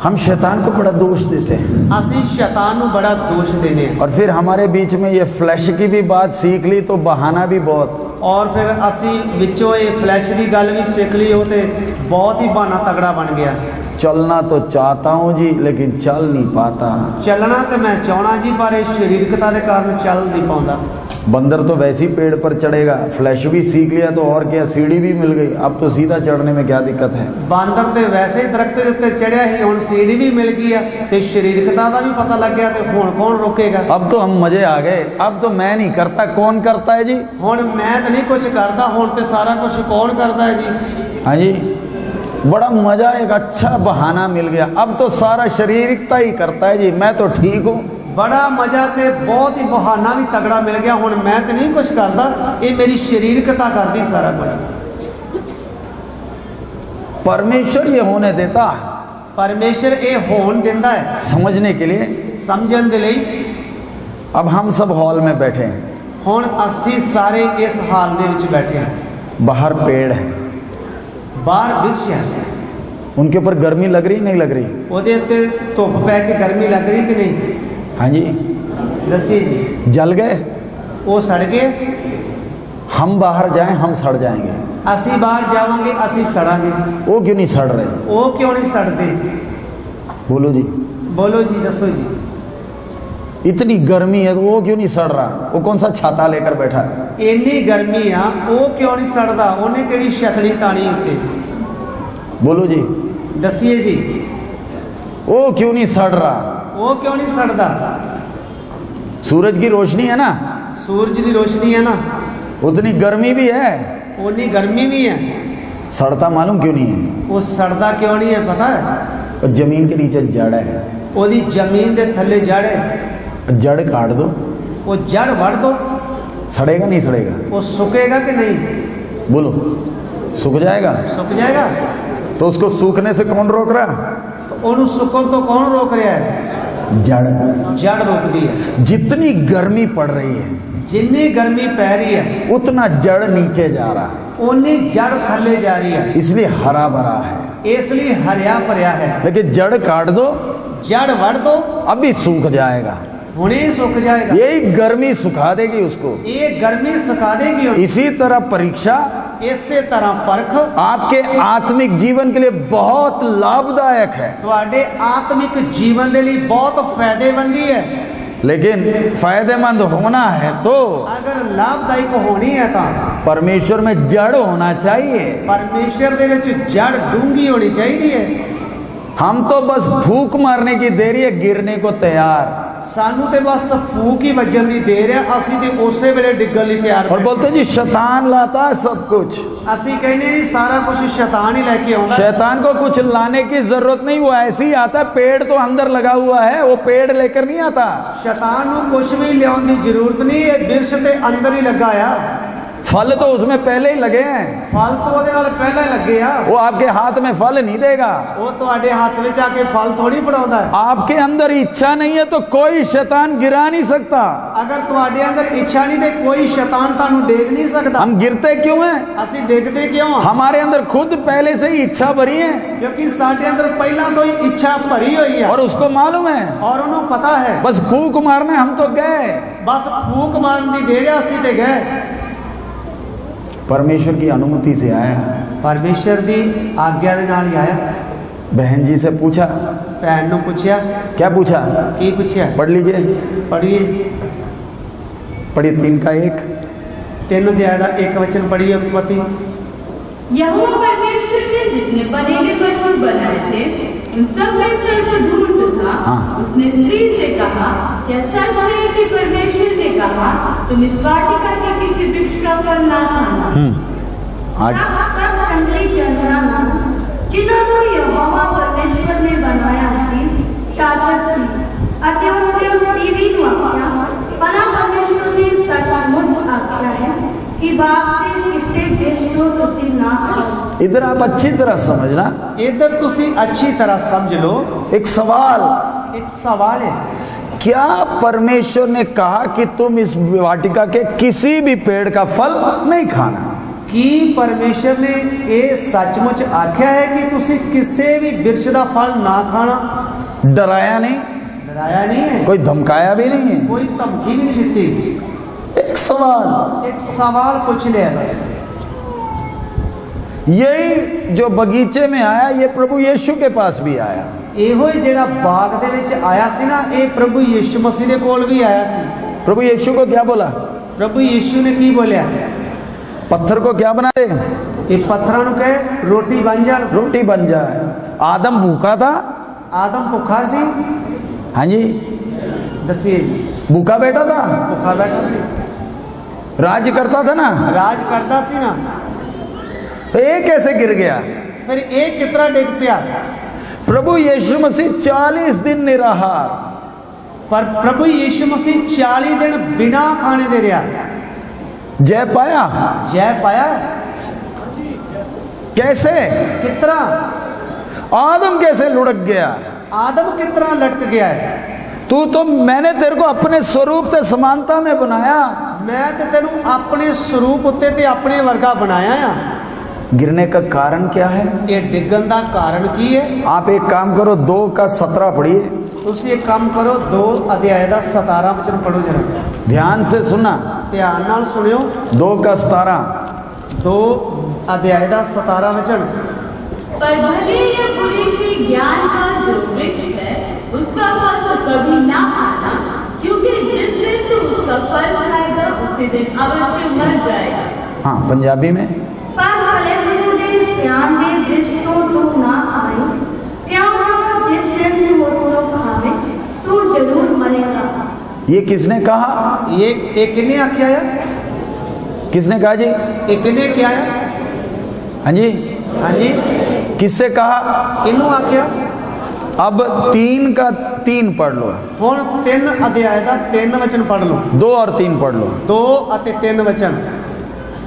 हम शैतान को बड़ा दोष देते हैं।
असी शैतान को बड़ा दोष देने हैं।
और फिर हमारे बीच में ये फ्लैश की भी बात सीख ली तो बहाना भी बहुत।
और फिर असी विचों ये फ्लैश की गल भी सीख ली हो ते बहुत ही बहाना तगड़ा बन गया।
चलना तो चाहता हूँ जी, लेकिन चल नहीं पाता।
चलना तो मैं चाहना जी, पर शरीरकता के कारण चल नहीं पाता।
बंदर तो वैसे ही पेड़ पर चढ़ेगा, फ्लैश भी सीख लिया तो और क्या, सीढ़ी भी मिल गई, अब तो सीधा चढ़ने में क्या दिक्कत है।
बंदर तो वैसे ही दरख्त के उत्ते चढ़िया ही, हुण सीढ़ी भी मिल गई है ते शरीरकता का भी पता लग गया, तो हुण कौन रोकेगा।
अब तो हम मजे आ गए, अब तो मैं नहीं करता, कौन करता है जी?
हुण मैं तो नहीं कुछ करता, हुण तो सारा कुछ कौन करता है जी।
हाँ जी, बड़ा मजा, एक अच्छा बहाना मिल गया, अब तो सारा शरीरकता ही करता है जी, मैं तो ठीक हूँ।
बड़ा मजा ते बहुत ही बहाना भी तगड़ा मिल गया, हुण मैं तो नहीं कुछ करता, ये मेरी शरीरकता करती सारा कुछ।
परमेश्वर ये होने देता,
परमेश्वर ये होन देता है
समझने के लिए,
समझण दे लई।
अब हम सब हॉल में बैठे हैं,
हुण असी सारे इस हाल दे विच बैठे हैं।
बाहर पेड़ है,
बाहर वृक्ष है,
उनके ऊपर गर्मी लग रही नहीं लग रही?
ਉਹਦੇ ਉੱਤੇ ਧੁੱਪ ਪੈ ਕੇ ਗਰਮੀ ਲੱਗ ਰਹੀ कि नहीं?
हाँ जी।
दसिए जी।
जल गए?
वो सड़ गए।
हम बाहर जाएं हम सड़ जाएंगे।
ਅਸੀਂ ਬਾਹਰ ਜਾਵਾਂਗੇ ਅਸੀਂ ਸੜਾਂਗੇ।
वो क्यों नहीं सड़ रहे?
ਉਹ ਕਿਉਂ ਨਹੀਂ ਸੜਦੇ?
बोलो जी।
बोलो जी, दसो जी।
इतनी गर्मी है तो वो क्यों नहीं सड़ रहा? वो कौन सा छाता लेकर बैठा है?
ਇੰਨੀ ਗਰਮੀ ਆ ਉਹ ਕਿਉਂ ਨਹੀਂ ਸੜਦਾ? ਉਹਨੇ ਕਿਹੜੀ ਛਤਰੀ ਤਾਣੀ ਉੱਤੇ?
बोलो जी।
दसिए जी।
वो क्यों नहीं सड़ रहा?
वो क्यों नहीं सड़दा?
सूरज की रोशनी है ना,
सूरज की रोशनी है ना,
उतनी गर्मी भी है,
उतनी गर्मी भी है।
सड़ता मालूम क्यों नहीं है?
वो सड़दा क्यों नहीं है पता है?
और जमीन के नीचे जड़ है,
ओदी जमीन के थल्ले जड़ है।
जड़ काट दो,
वो जड़ वड़ दो,
सड़ेगा नहीं सड़ेगा?
वो सूखेगा कि नहीं?
बोलो, सूख जाएगा।
सूख जाएगा।
तो उसको सूखने से कौन रोक रहा?
तो उन्हें सुकन तो कौन रोक रहा है?
जड़।
जड़ रोकती है।
जितनी गर्मी पड़ रही है,
जितनी गर्मी पै रही है,
उतना जड़ नीचे जा रहा है,
उन्नी जड़ थल्ले जा रही है,
इसलिए हरा भरा है।
इसलिए हरिया भरिया है।
लेकिन जड़ काट दो,
जड़ वड़ दो,
अभी सूख जाएगा।
हुणे ही सूख जाएगा।
यही गर्मी सुखा देगी उसको।
ये गर्मी सुखा देगी।
इसी तरह परीक्षा,
इसी तरह परख
आपके आत्मिक जीवन के लिए बहुत लाभदायक है।
ਤੁਹਾਡੇ आत्मिक जीवन के लिए बहुत फायदेमंदी है।
लेकिन फायदेमंद होना है तो
अगर लाभदायक होनी है तो
परमेश्वर में जड़ होना चाहिए।
परमेश्वर दे विच जड़ डूंगी होनी चाहिए।
हम तो बस फूक मारने की देरी है, गिरने को तैयार।
सानू ते बस फूक ही वजन की देर है, असी ते उसे वेले डिगण लई तैयार।
और बोलते जी शैतान लाता है सब कुछ।
असी कहने जी सारा कुछ शैतान ही लेके आउंदा।
शैतान को कुछ लाने की जरूरत नहीं, वो ऐसे ही आता है। पेड़ तो अंदर लगा हुआ है, वो पेड़ लेकर नहीं आता।
शैतान नू कुछ भी लियाउण दी जरूरत नहीं, ये वृक्ष ते अंदर ही लगा आ।
फल तो उसमें पहले ही लगे हैं।
फल तो ਉਹਦੇ ਨਾਲ ਪਹਿਲਾਂ ਹੀ ਲੱਗੇ ਆ।
वो आपके हाथ में फल नहीं देगा।
ਉਹ ਤੁਹਾਡੇ ਹੱਥ ਵਿੱਚ ਆ ਕੇ ਫਲ ਥੋੜੀ ਫੜਾਉਂਦਾ ਹੈ।
आपके अंदर इच्छा नहीं है तो कोई शैतान गिरा नहीं सकता।
अगर ਤੁਹਾਡੇ ਅੰਦਰ ਇੱਛਾ ਨਹੀਂ ਤੇ ਕੋਈ ਸ਼ੈਤਾਨ ਤੁਹਾਨੂੰ ਡੇਗ ਨਹੀਂ ਸਕਦਾ।
हम गिरते क्यों हैं?
ਅਸੀਂ ਡਿੱਗਦੇ ਕਿਉਂ ਆ?
हमारे अंदर खुद पहले से ही इच्छा भरी है
ਕਿਉਂਕਿ ਸਾਡੇ ਅੰਦਰ ਪਹਿਲਾਂ ਤੋਂ ਹੀ ਇੱਛਾ ਭਰੀ ਹੋਈ ਹੈ
और उसको मालूम है।
ਔਰ ਉਹਨੂੰ ਪਤਾ ਹੈ।
बस फूक मारने हम तो गए।
बस फूक मारन ਦੀ ਦੇਰ ਆ, ਅਸੀਂ ਤੇ ਗਏ।
परमेश्वर की अनुमति से आया।
परमेश्वर ਦੀ ਆਗਿਆ ਦੇ ਨਾਲ ਹੀ ਆਇਆ।
बहन जी से पूछा।
ਭੈਣ ਨੂੰ ਪੁੱਛਿਆ।
क्या पूछा?
ਕੀ ਪੁੱਛਿਆ?
पढ़ लीजिए।
पढ़िए।
पढ़िए 3 का 1।
3 अध्याय का 1 वचन पढ़िए उत्पत्ति।
यहोवा परमेश्वर ने जितने बनेले पशु बनाए थे उन सब में सर्वधूर्त था।
हाँ।
उसने स्त्री से कहा, क्या सच है कि परमेश्वर ने कहा तुम इस वाटिका के किसी वृक्ष का फल ना खाना?
आगे।
सब जंगली जानवर जिन्होंने यहोवा परमेश्वर ने बनाया सी चादर सी अति उसके उस देवी को आज्ञा भला परमेश्वर ने सचमुच आज्ञा है कि बाप ने इससे देश को तुसी ना खाओ।
इधर आप अच्छी तरह समझना।
इधर तुसी अच्छी तरह समझ लो।
एक सवाल,
एक सवाल है,
क्या परमेश्वर ने कहा कि तुम इस वाटिका के किसी भी पेड़ का फल नहीं खाना?
कि परमेश्वर ने ये सचमुच आख्या है कि तुसी किसी भी वृक्ष का फल ना खाना?
डराया नहीं,
डराया नहीं है,
कोई धमकाया भी नहीं है।
कोई धमकी भी नहीं दी।
एक सवाल,
एक सवाल पूछ लिया बस।
यही जो बगीचे में आया ये प्रभु यीशु के पास भी आया।
ਇਹੋ ਹੀ ਜਿਹੜਾ ਬਾਗ ਦੇ ਵਿੱਚ ਆਇਆ ਸੀ ਨਾ, ਇਹ ਪ੍ਰਭु ਯीशु मसीह ਦੇ ਕੋਲ ਵੀ ਆਇਆ ਸੀ।
प्रभु यीशु को क्या बोला?
प्रभु यीशु ने की बोलिया?
पत्थर को क्या बना दे?
ਇਹ ਪੱਥਰਾਂ ਨੂੰ ਕਹੇ ਰੋਟੀ ਬਣ ਜਾਣ।
रोटी बन जाए। आदम भूखा था।
ਆਦਮ ਭੁੱਖਾ ਸੀ।
हाँ जी,
दसिए जी।
भूखा बैठा था,
भुखा बैठा सी,
राज्य करता था ना,
राज करता सी ना,
तो ये कैसे गिर गया?
फिर एक कितना डिग पिया?
प्रभु यीशु मसीह 40 दिन निराहार,
पर प्रभु यीशु मसीह 40 दिन बिना खाने दे रहा।
जय पाया?
जय पाया।
कैसे?
कितना?
आदम कैसे लुढ़क गया?
आदम कितना लटक गया है?
तू तो, मैंने तेरे को अपने स्वरूप ते समानता में बनाया।
मैं तो तेनू अपने स्वरूप उत्ते ते अपने वर्गा बनाया है।
गिरने का कारण क्या है?
ये डिगन का कारण की है?
आप एक काम करो, 2 का 17 पढ़िए।
तुसी एक काम करो, 2 अध्याय का 17 वचन पढ़ो जरा,
ध्यान से सुनना।
ध्यान नाल सुनियो।
2 का 17,
2 अध्याय का 17 वचन।
पर भले या बुरे के ज्ञान का जो वृक्ष है उसका फल तो कभी ना खाना, क्योंकि जिस दिन तू उसका फल खाएगा उसी दिन अवश्य मर जाएगा।
हाँ, पंजाबी में।
पर भले गुरु ने सियान दे वृक्ष तो तू ना खाए, क्यों जिस दिन तू उसको खावे तू जरूर मरेगा।
ये किसने कहा?
ये किने आख्या है?
किसने कहा जी?
ये किने क्या है?
हाँ जी,
हाँ जी,
किससे कहा?
किनू आख्या?
अब 3 का 3 पढ़ लो।
हुण 3 अध्याय का 3 वचन पढ़ लो।
2 और 3 पढ़ लो।
2 और 3 वचन।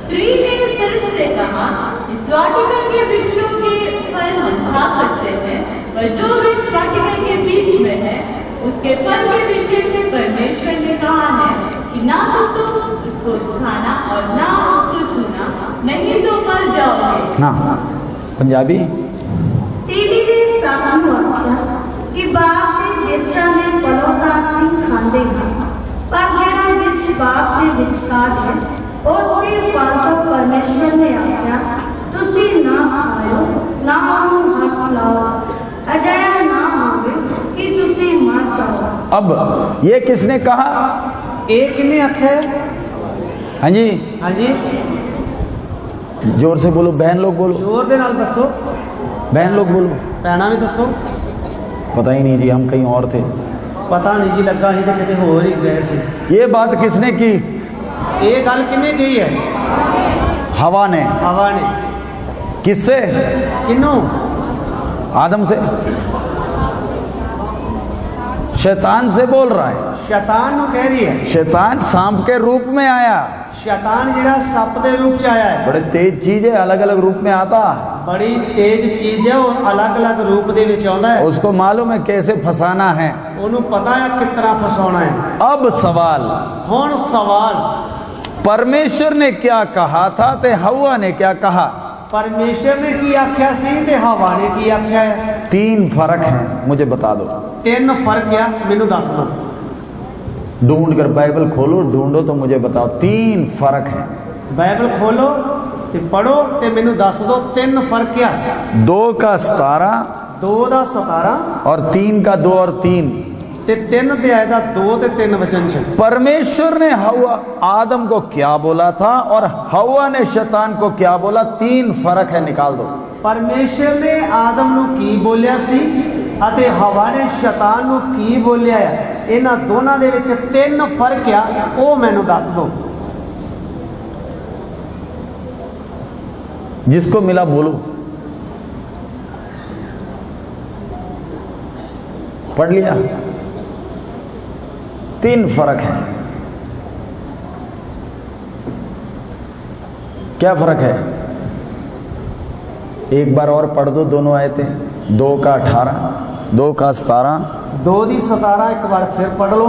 स्त्री ने सर्प से कहा, इस वाटिका के वृक्षों के फल हम खा सकते हैं, पर जो वृक्ष वाटिका के बीच में है उसके फल के विषय में परमेश्वर ने कहा है कि ना तो तुम उसको खाना और ना उसको छूना, नहीं तो मर जाओगे।
ना पंजाबी।
टीवी ने सानू आख्या कि बाग के वृक्षां दे फलों का ਅਸੀਂ खांदे हैं, पर ਜਿਹੜਾ वृक्ष बाग के विचकार है उसके फल तो परमेश्वर ने आख्या ਤੁਸੀਂ ना खाओ ना ਉਹਨੂੰ हथ लाओ, अजया ना होवे कि ਤੁਸੀਂ मर जाओ।
अब ये किसने कहा?
ये किने आख्या है?
हाँ जी,
हाँ जी,
जोर से बोलो, बहन लोग बोलो,
जोर दे नाल दसो,
बहन लोग बोलो।
भैणा भी दसो।
पता ही नहीं जी, हम कहीं और थे।
पता नहीं जी, लगा ही तो किते होर ही गए सी।
ये बात किसने की?
ये गल किने की है?
हवा ने।
हवा ने।
किससे?
किनू?
आदम से। शैतान से बोल रहा है।
शैतान नु कह रही है।
शैतान सांप के रूप में आया।
शैतान जिहड़ा सप दे रूप च आया है।
बड़े तेज चीज है, अलग अलग रूप में आता।
बड़ी तेज चीज है और अलग अलग रूप दे विच आउंदा है।
उसको मालूम है कैसे फंसाना है।
ओनू पता है किस तरह फसाना है।
अब सवाल,
हुण सवाल,
परमेश्वर ने क्या कहा था ते हवा ने क्या कहा?
परमेश्वर ने की आख्या सी ते हवा ने की आख्या है?
3 फर्क हैं, मुझे बता दो।
3 फर्क है, मैनू दस दो।
ढूंढ कर बाइबल खोलो, ढूंढो तो मुझे बताओ। 3 फर्क हैं।
बाइबल खोलो ते पढ़ो ते मैनू दस दो 3 फर्क क्या?
2 का 17,
2 का 17
और 3 का 2 और 3।
ते 3 अध्याय का 2 ते 3 वचन छ।
परमेश्वर ने हवा आदम को क्या बोला था और हवा ने शैतान को क्या बोला? 3 फर्क है, निकाल दो।
परमेश्वर ने आदम नू की बोलिया सी अते हवा ने शैतान नू की बोलिया है। इन्हां दोनां दे विच 3 फर्क आ, ओ मैनू दस दो।
जिसको मिला बोलो। पढ़ लिया? 3 फर्क है। क्या फर्क है? एक बार और पढ़ दो दोनों आयतें। 2 का 18, 2 का 17,
2 दी 17 एक बार फिर पढ़ लो।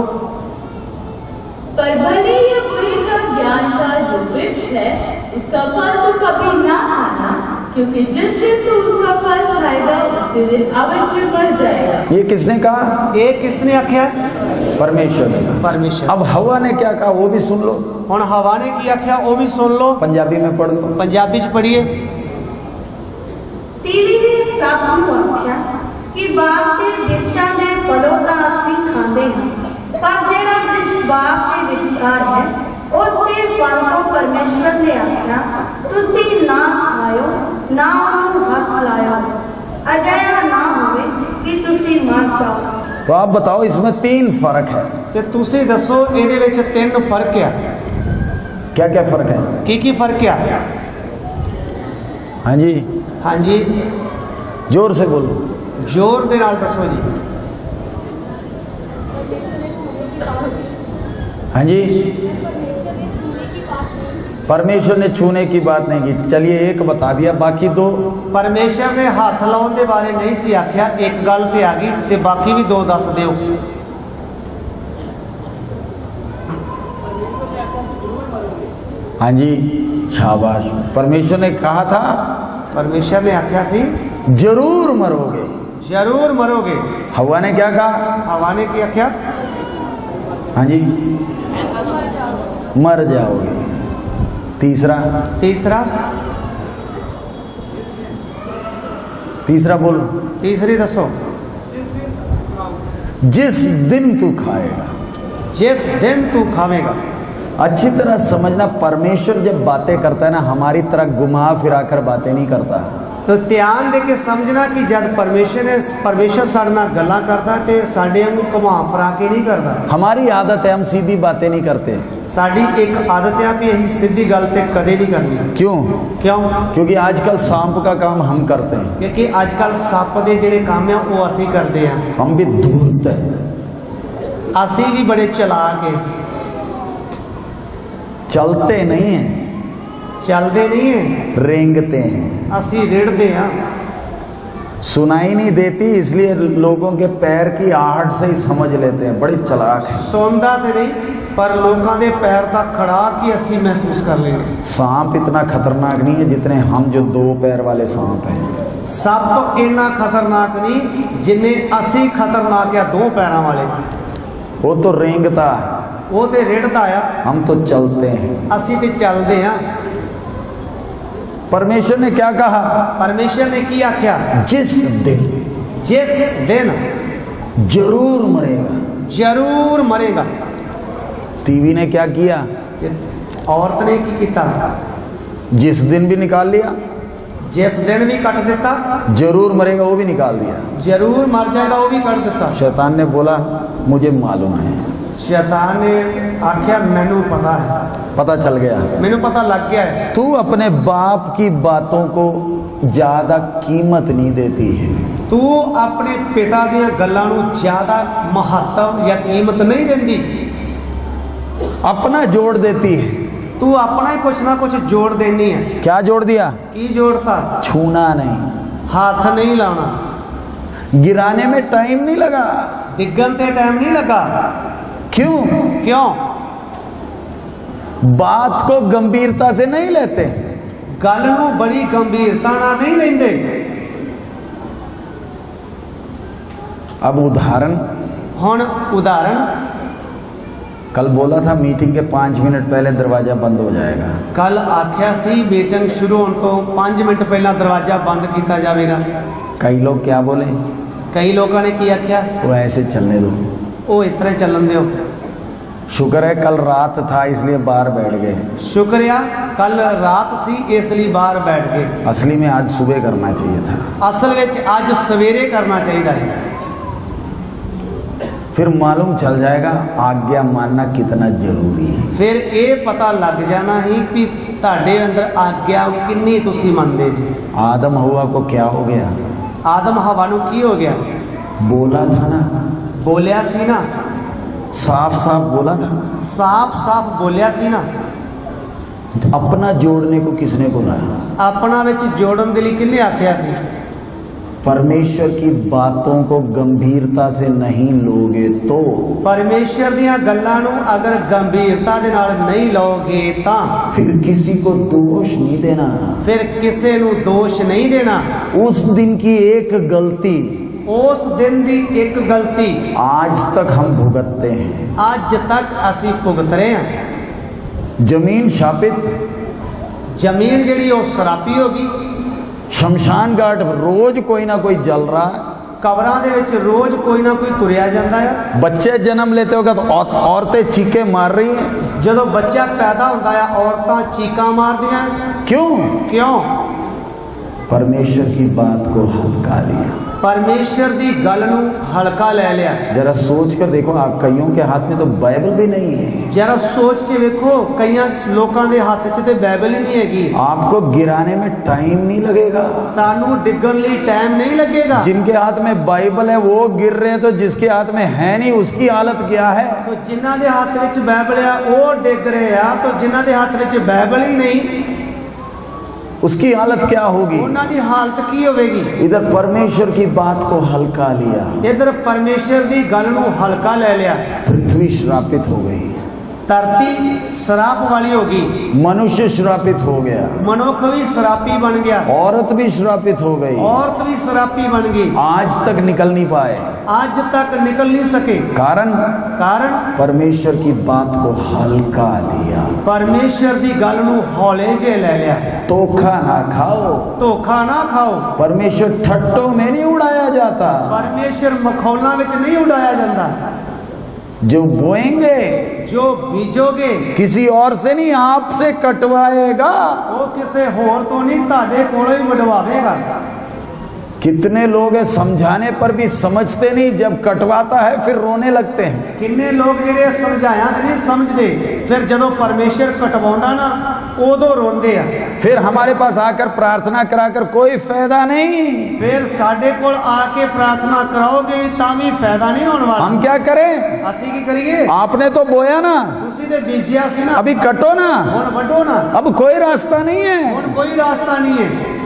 पर भले या बुरे का ज्ञान का जो वृक्ष है उसका फल तो कभी ना खाना, क्योंकि जिस दिन तू उसका फल खाएगा उसी दिन अवश्य मर जाएगा।
ये किसने कहा?
ये किसने आख्या?
परमेश्वर ने कहा।
परमेश्वर।
अब हवा ने क्या कहा वो भी सुन लो।
हुण हवा ने की आख्या वो भी सुन लो।
पंजाबी में पढ़ दो।
पंजाबी च पढ़िए।
टीवी ने सानू आख्या कि बाग के वृक्षां दे फलों का ਅਸੀਂ खांदे हैं, पर ਜਿਹੜਾ वृक्ष बाग के विचकार है उसके फल को परमेश्वर ने आख्या ਤੁਸੀਂ ना खाओ ना ਉਹਨੂੰ हथ लाओ, अजया ना होवे कि ਤੁਸੀਂ मर जाओ।
तो आप बताओ, इसमें 3 फर्क है।
ते तुसी दसो ਇਹਦੇ ਵਿੱਚ 3 फर्क आ।
क्या क्या फर्क है?
की फर्क आ?
हाँ जी,
हाँ जी,
जोर से बोलो।
जोर दे नाल दसो जी।
हाँ जी, परमेश्वर ने छूने की बात नहीं की। चलिए एक बता दिया, बाकी 2।
परमेश्वर ने हाथ लाने के बारे नहीं सी आख्या, एक गल ते आ गई ते बाकी भी 2 दस दिओ।
हाँ जी, शाबाश। परमेश्वर ने कहा था
परमेश्वर ने आख्या सी
जरूर मरोगे।
जरूर मरोगे।
हवा ने क्या कहा?
हवा ने क्या आख्या?
हाँ जी, मर जाओगे। तीसरा
तीसरा
तीसरा बोलो।
तीसरी दसो।
जिस दिन तू खाएगा।
जिस दिन तू खावेगा।
अच्छी तरह समझना, परमेश्वर जब बातें करता है ना, हमारी तरह घुमा फिरा कर बातें नहीं करता।
तो ध्यान दे के समझना कि जब परमेश्वर साडे नाल गल्लां करदा ते साडे वांगू घुमा फिरा के नहीं करदा।
हमारी आदत है हम सीधी बातें नहीं करते।
साडी एक आदत है कि हम सीधी गल ते कदे नहीं करनी।
क्यों?
क्यों?
क्योंकि आजकल सांप का काम हम करते हैं।
क्योंकि आजकल सप दे जिहड़े काम है वो असीं करदे हैं।
हम भी धूर्त है,
असीं भी बड़े चलाक हैं।
चलते नहीं हैं,
चलते नहीं है,
रेंगते हैं।
असी रेड़ते हैं।
सुनाई नहीं देती इसलिए लोगों के पैर की आहट से ही समझ लेते हैं, बड़े चालाक हैं।
सुनता तो नहीं पर लोगों के पैर का खड़ाक ही असी महसूस कर लेंगे।
सांप इतना खतरनाक नहीं है जितने हम जो दो पैर वाले सांप हैं।
सप इतना खतरनाक नहीं जिन्ने असी खतरनाक है दो पैरों वाले।
वो तो रेंगता है,
वो तो रेड़ता है,
हम तो चलते हैं।
असी तो चलते हैं।
परमेश्वर ने क्या कहा?
परमेश्वर ने क्या आख्या?
जिस दिन जरूर मरेगा।
जरूर मरेगा।
टीवी ने क्या किया?
औरत ने की किया?
जिस दिन भी निकाल लिया।
जिस दिन भी कट देता।
जरूर मरेगा वो भी निकाल दिया।
जरूर मर जाएगा वो भी कर देता।
शैतान ने बोला मुझे मालूम है।
शैतान ने आख्या मैनू पता है,
पता चल गया,
मैनू पता लग गया है।
तू अपने बाप की बातों को ज्यादा कीमत नहीं देती है।
तू अपने पिता दी गल्लां नू ज्यादा महत्व या कीमत नहीं देंदी।
अपना जोड़ देती है।
तू अपना ही कुछ ना कुछ जोड़ देनी है।
क्या जोड़ दिया?
की जोड़ता?
छूना नहीं,
हाथ नहीं लाना,
गिराने में टाइम नहीं लगा,
डिगन ते टाइम नहीं लगा।
क्यों?
क्यों?
बात को गंभीरता से नहीं लेते।
गल नू बड़ी गंभीरता ना नहीं लेंदे।
अब उदाहरण,
हुण उदाहरण,
कल बोला था मीटिंग के 5 मिनट पहले दरवाजा बंद हो जाएगा।
कल आख्या सी मीटिंग शुरू होने तो 5 मिनट पहला दरवाजा बंद किया जाएगा।
कई लोग क्या बोले?
कई लोगों ने की आख्या
वो ऐसे चलने दो,
वो इतना चलन दो।
शुक्र है कल रात था इसलिए बाहर बैठ गए।
शुक्रिया कल रात सी इसलिए बाहर बैठ गए।
असली में आज सुबह करना चाहिए था।
असल में आज सवेरे करना चाहिए है।
फिर मालूम चल जाएगा आज्ञा मानना कितना जरूरी है।
फिर ये पता लग जाना ही कि ताड़े अंदर आज्ञा किन्नी तुसी मनदे जी।
आदम हवा को क्या हो गया?
आदम हवा नू की हो गया?
बोला था ना,
बोलिया सी ना,
साफ साफ बोला था,
साफ साफ बोलिया सी ना।
अपना जोड़ने को किसने बोला?
अपना विच जोड़न दे लई किन्ने आख्या सी?
परमेश्वर की बातों को गंभीरता से नहीं लोगे तो,
परमेश्वर दियां गल्लां नू अगर गंभीरता दे नाल नहीं लोगे तां
फिर किसी को दोष नहीं देना।
फिर किसी नू दोष नहीं देना।
उस दिन की एक गलती,
उस दिन दी एक गलती
आज तक हम भुगतते हैं।
आज तक असी भुगत रहे हैं।
जमीन शापित,
जमीन जिहड़ी वो शराबी होगी।
शमशान घाट रोज कोई ना कोई जल रहा है।
कबरां दे विच रोज कोई ना कोई तुरिया जाता है।
बच्चे जन्म लेते हो तो औरतें चीखे मार रही हैं।
जदों बच्चा पैदा होता है औरतां चीकां मारदियां।
क्यों?
क्यों?
परमेश्वर की बात को हल्का लिया,
परमेश्वर दी गल नू हल्का ले लिया।
जरा सोच कर देखो, आप कईयों के हाथ में तो बाइबल भी नहीं है।
जरा सोच के देखो कई लोगों के हाथ च ते बाइबल ही नहीं हैगी।
आपको गिराने में टाइम नहीं लगेगा,
तानू डिगन लई टाइम नहीं लगेगा।
जिनके हाथ में बाइबल है वो गिर रहे हैं, तो जिसके हाथ में है नहीं उसकी हालत क्या है?
तो जिन्हां दे हाथ विच बाइबल है वो डिग रहे आ, तो जिन्हां दे हाथ विच बाइबल ही नहीं
उसकी हालत क्या होगी?
उन्हां दी हालत की होगी?
इधर परमेश्वर की बात को हल्का लिया,
इधर परमेश्वर दी गल नू हल्का ले लिया,
पृथ्वी श्रापित हो गई।
धरती शराब वाली होगी,
मनुष्य श्रापित हो गया,
मनुष्य भी शराबी बन गया,
औरत भी श्रापित हो गई,
औरत भी शराबी बन गई,
आज तक निकल नहीं पाए।
आज तक निकल नहीं सके।
कारण परमेश्वर की बात को हल्का लिया,
परमेश्वर की गल नूं हौले जे ले लिया।
धोखा ना खाओ,
धोखा ना खाओ।
परमेश्वर ठट्टों में नहीं उड़ाया जाता,
परमेश्वर मखौलों में नहीं उड़ाया जाता।
जो बोएंगे,
जो बीजोगे,
किसी और से नहीं आपसे कटवाएगा।
वो किसी होर तो नहीं ताडे कोलों ही वडवावेगा।
कितने लोग हैं समझाने पर भी समझते नहीं, जब कटवाता है फिर रोने लगते हैं।
किन्ने लोग जेडे समझाया तो नहीं समझते, फिर जदों परमेश्वर कटवाउंदा ना उदों रोंदे आ।
फिर हमारे पास आकर प्रार्थना कराकर कोई फायदा नहीं।
फिर साडे कोल आके प्रार्थना कराओगे तामी फायदा नहीं होने वाला।
हम क्या करें?
असी की करिए?
आपने तो बोया ना,
तुसी ते बीजिया सी ना,
अभी कटो ना,
हुण वड्डो ना,
अब कोई रास्ता नहीं है।
हुण कोई रास्ता नहीं है।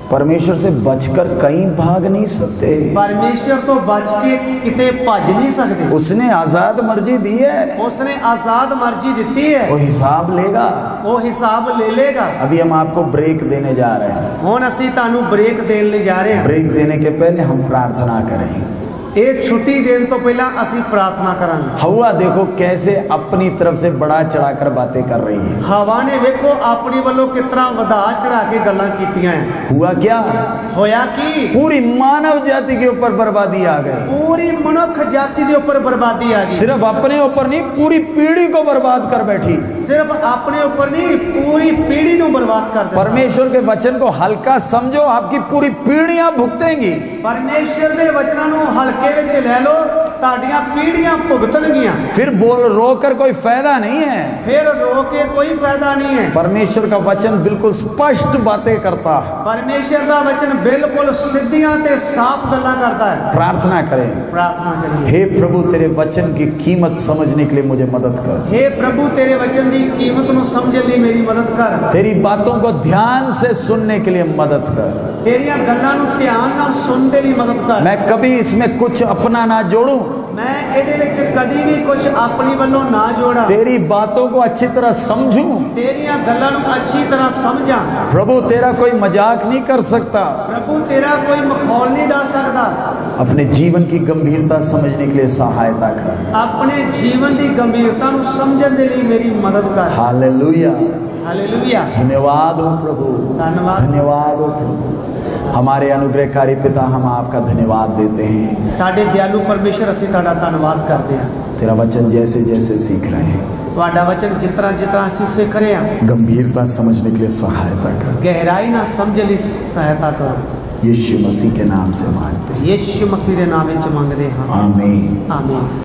परमेश्वर से बचकर कहीं भाग नहीं सकते।
परमेश्वर तो बच के किते भज नहीं सकते।
उसने आजाद मर्जी दी है,
उसने आजाद मर्जी दी है,
वो हिसाब लेगा,
वो हिसाब ले लेगा।
अभी हम आपको ब्रेक देने जा रहे हैं।
हुण असीं तुहानूं ब्रेक देने जा रहे हैं।
ब्रेक देने के पहले हम प्रार्थना करें।
ये छुट्टी देने तो पहला असीं प्रार्थना करांगे।
हवा देखो कैसे अपनी तरफ से बढ़ा चढ़ाकर बातें कर रही है।
हवा ने देखो अपनी वालों कितना वधा चढ़ा के गल्लां कीतियां हैं।
हुआ क्या?
होया कि
पूरी मानव जाति के ऊपर बर्बादी आ गई।
पूरी मनुख जाति के ऊपर बर्बादी आ गई।
सिर्फ अपने ऊपर नहीं, पूरी पीढ़ी को बर्बाद कर बैठी।
सिर्फ अपने ऊपर नहीं, पूरी पीढ़ी को बर्बाद कर दिया।
परमेश्वर के वचन को हल्का समझो, आपकी पूरी पीढ़ियां भुगतेंगी।
परमेश्वर के वचनों को हल्के विच ले लो, ताड़ियां पीढ़ियां भुगतणगियां।
फिर बोल रोकर कोई फायदा नहीं है,
फिर रो के कोई फायदा नहीं है।
परमेश्वर का वचन बिल्कुल स्पष्ट बातें करता है।
परमेश्वर का वचन बिल्कुल सीधियां ते साफ गल्लां करता है।
प्रार्थना करें।
प्रार्थना करिए।
हे प्रभु, तेरे वचन की कीमत समझने के लिए मुझे मदद कर।
हे प्रभु, तेरे वचन की कीमत नूं समझने लिए मेरी मदद कर।
तेरी बातों को ध्यान से सुनने के लिए मदद कर।
तेरियां गल्लां नूं ध्यान नाल सुनने की मदद कर।
मैं कभी इसमें कुछ अपना ना जोड़ूं,
मैं इहदे विच कदी भी कुछ अपनी वल्लों ना जोड़ा।
तेरी बातों को अच्छी तरह समझूं।
तेरियां गल्लां नूं अच्छी तरह समझां।
प्रभु, तेरा कोई मजाक नहीं कर सकता।
प्रभु, तेरा कोई मखौल नहीं डाल सकता।
अपने जीवन की गंभीरता समझने के लिए सहायता कर।
अपने जीवन की गंभीरता नूं समझण दे लई मेरी मदद कर।
Hallelujah,
hallelujah.
धन्यवाद हो प्रभु,
धन्यवाद।
धन्यवाद हो प्रभु। हमारे अनुग्रहकारी पिता, हम आपका धन्यवाद देते हैं।
साडे दयालु परमेश्वर, असीं तुहाडा धन्यवाद करते हैं।
तेरा वचन जैसे जैसे सीख रहे हैं,
तुहाडा वचन जितना जितना असीं सीख रहे हैं,
गंभीरता समझने के लिए सहायता कर।
गहराई ना समझ लई सहायता करो।
यीशु मसीह के नाम से मांगते हैं,
यीशु मसीह के नाम विच मंगदे हां।
आमीन।
आमीन।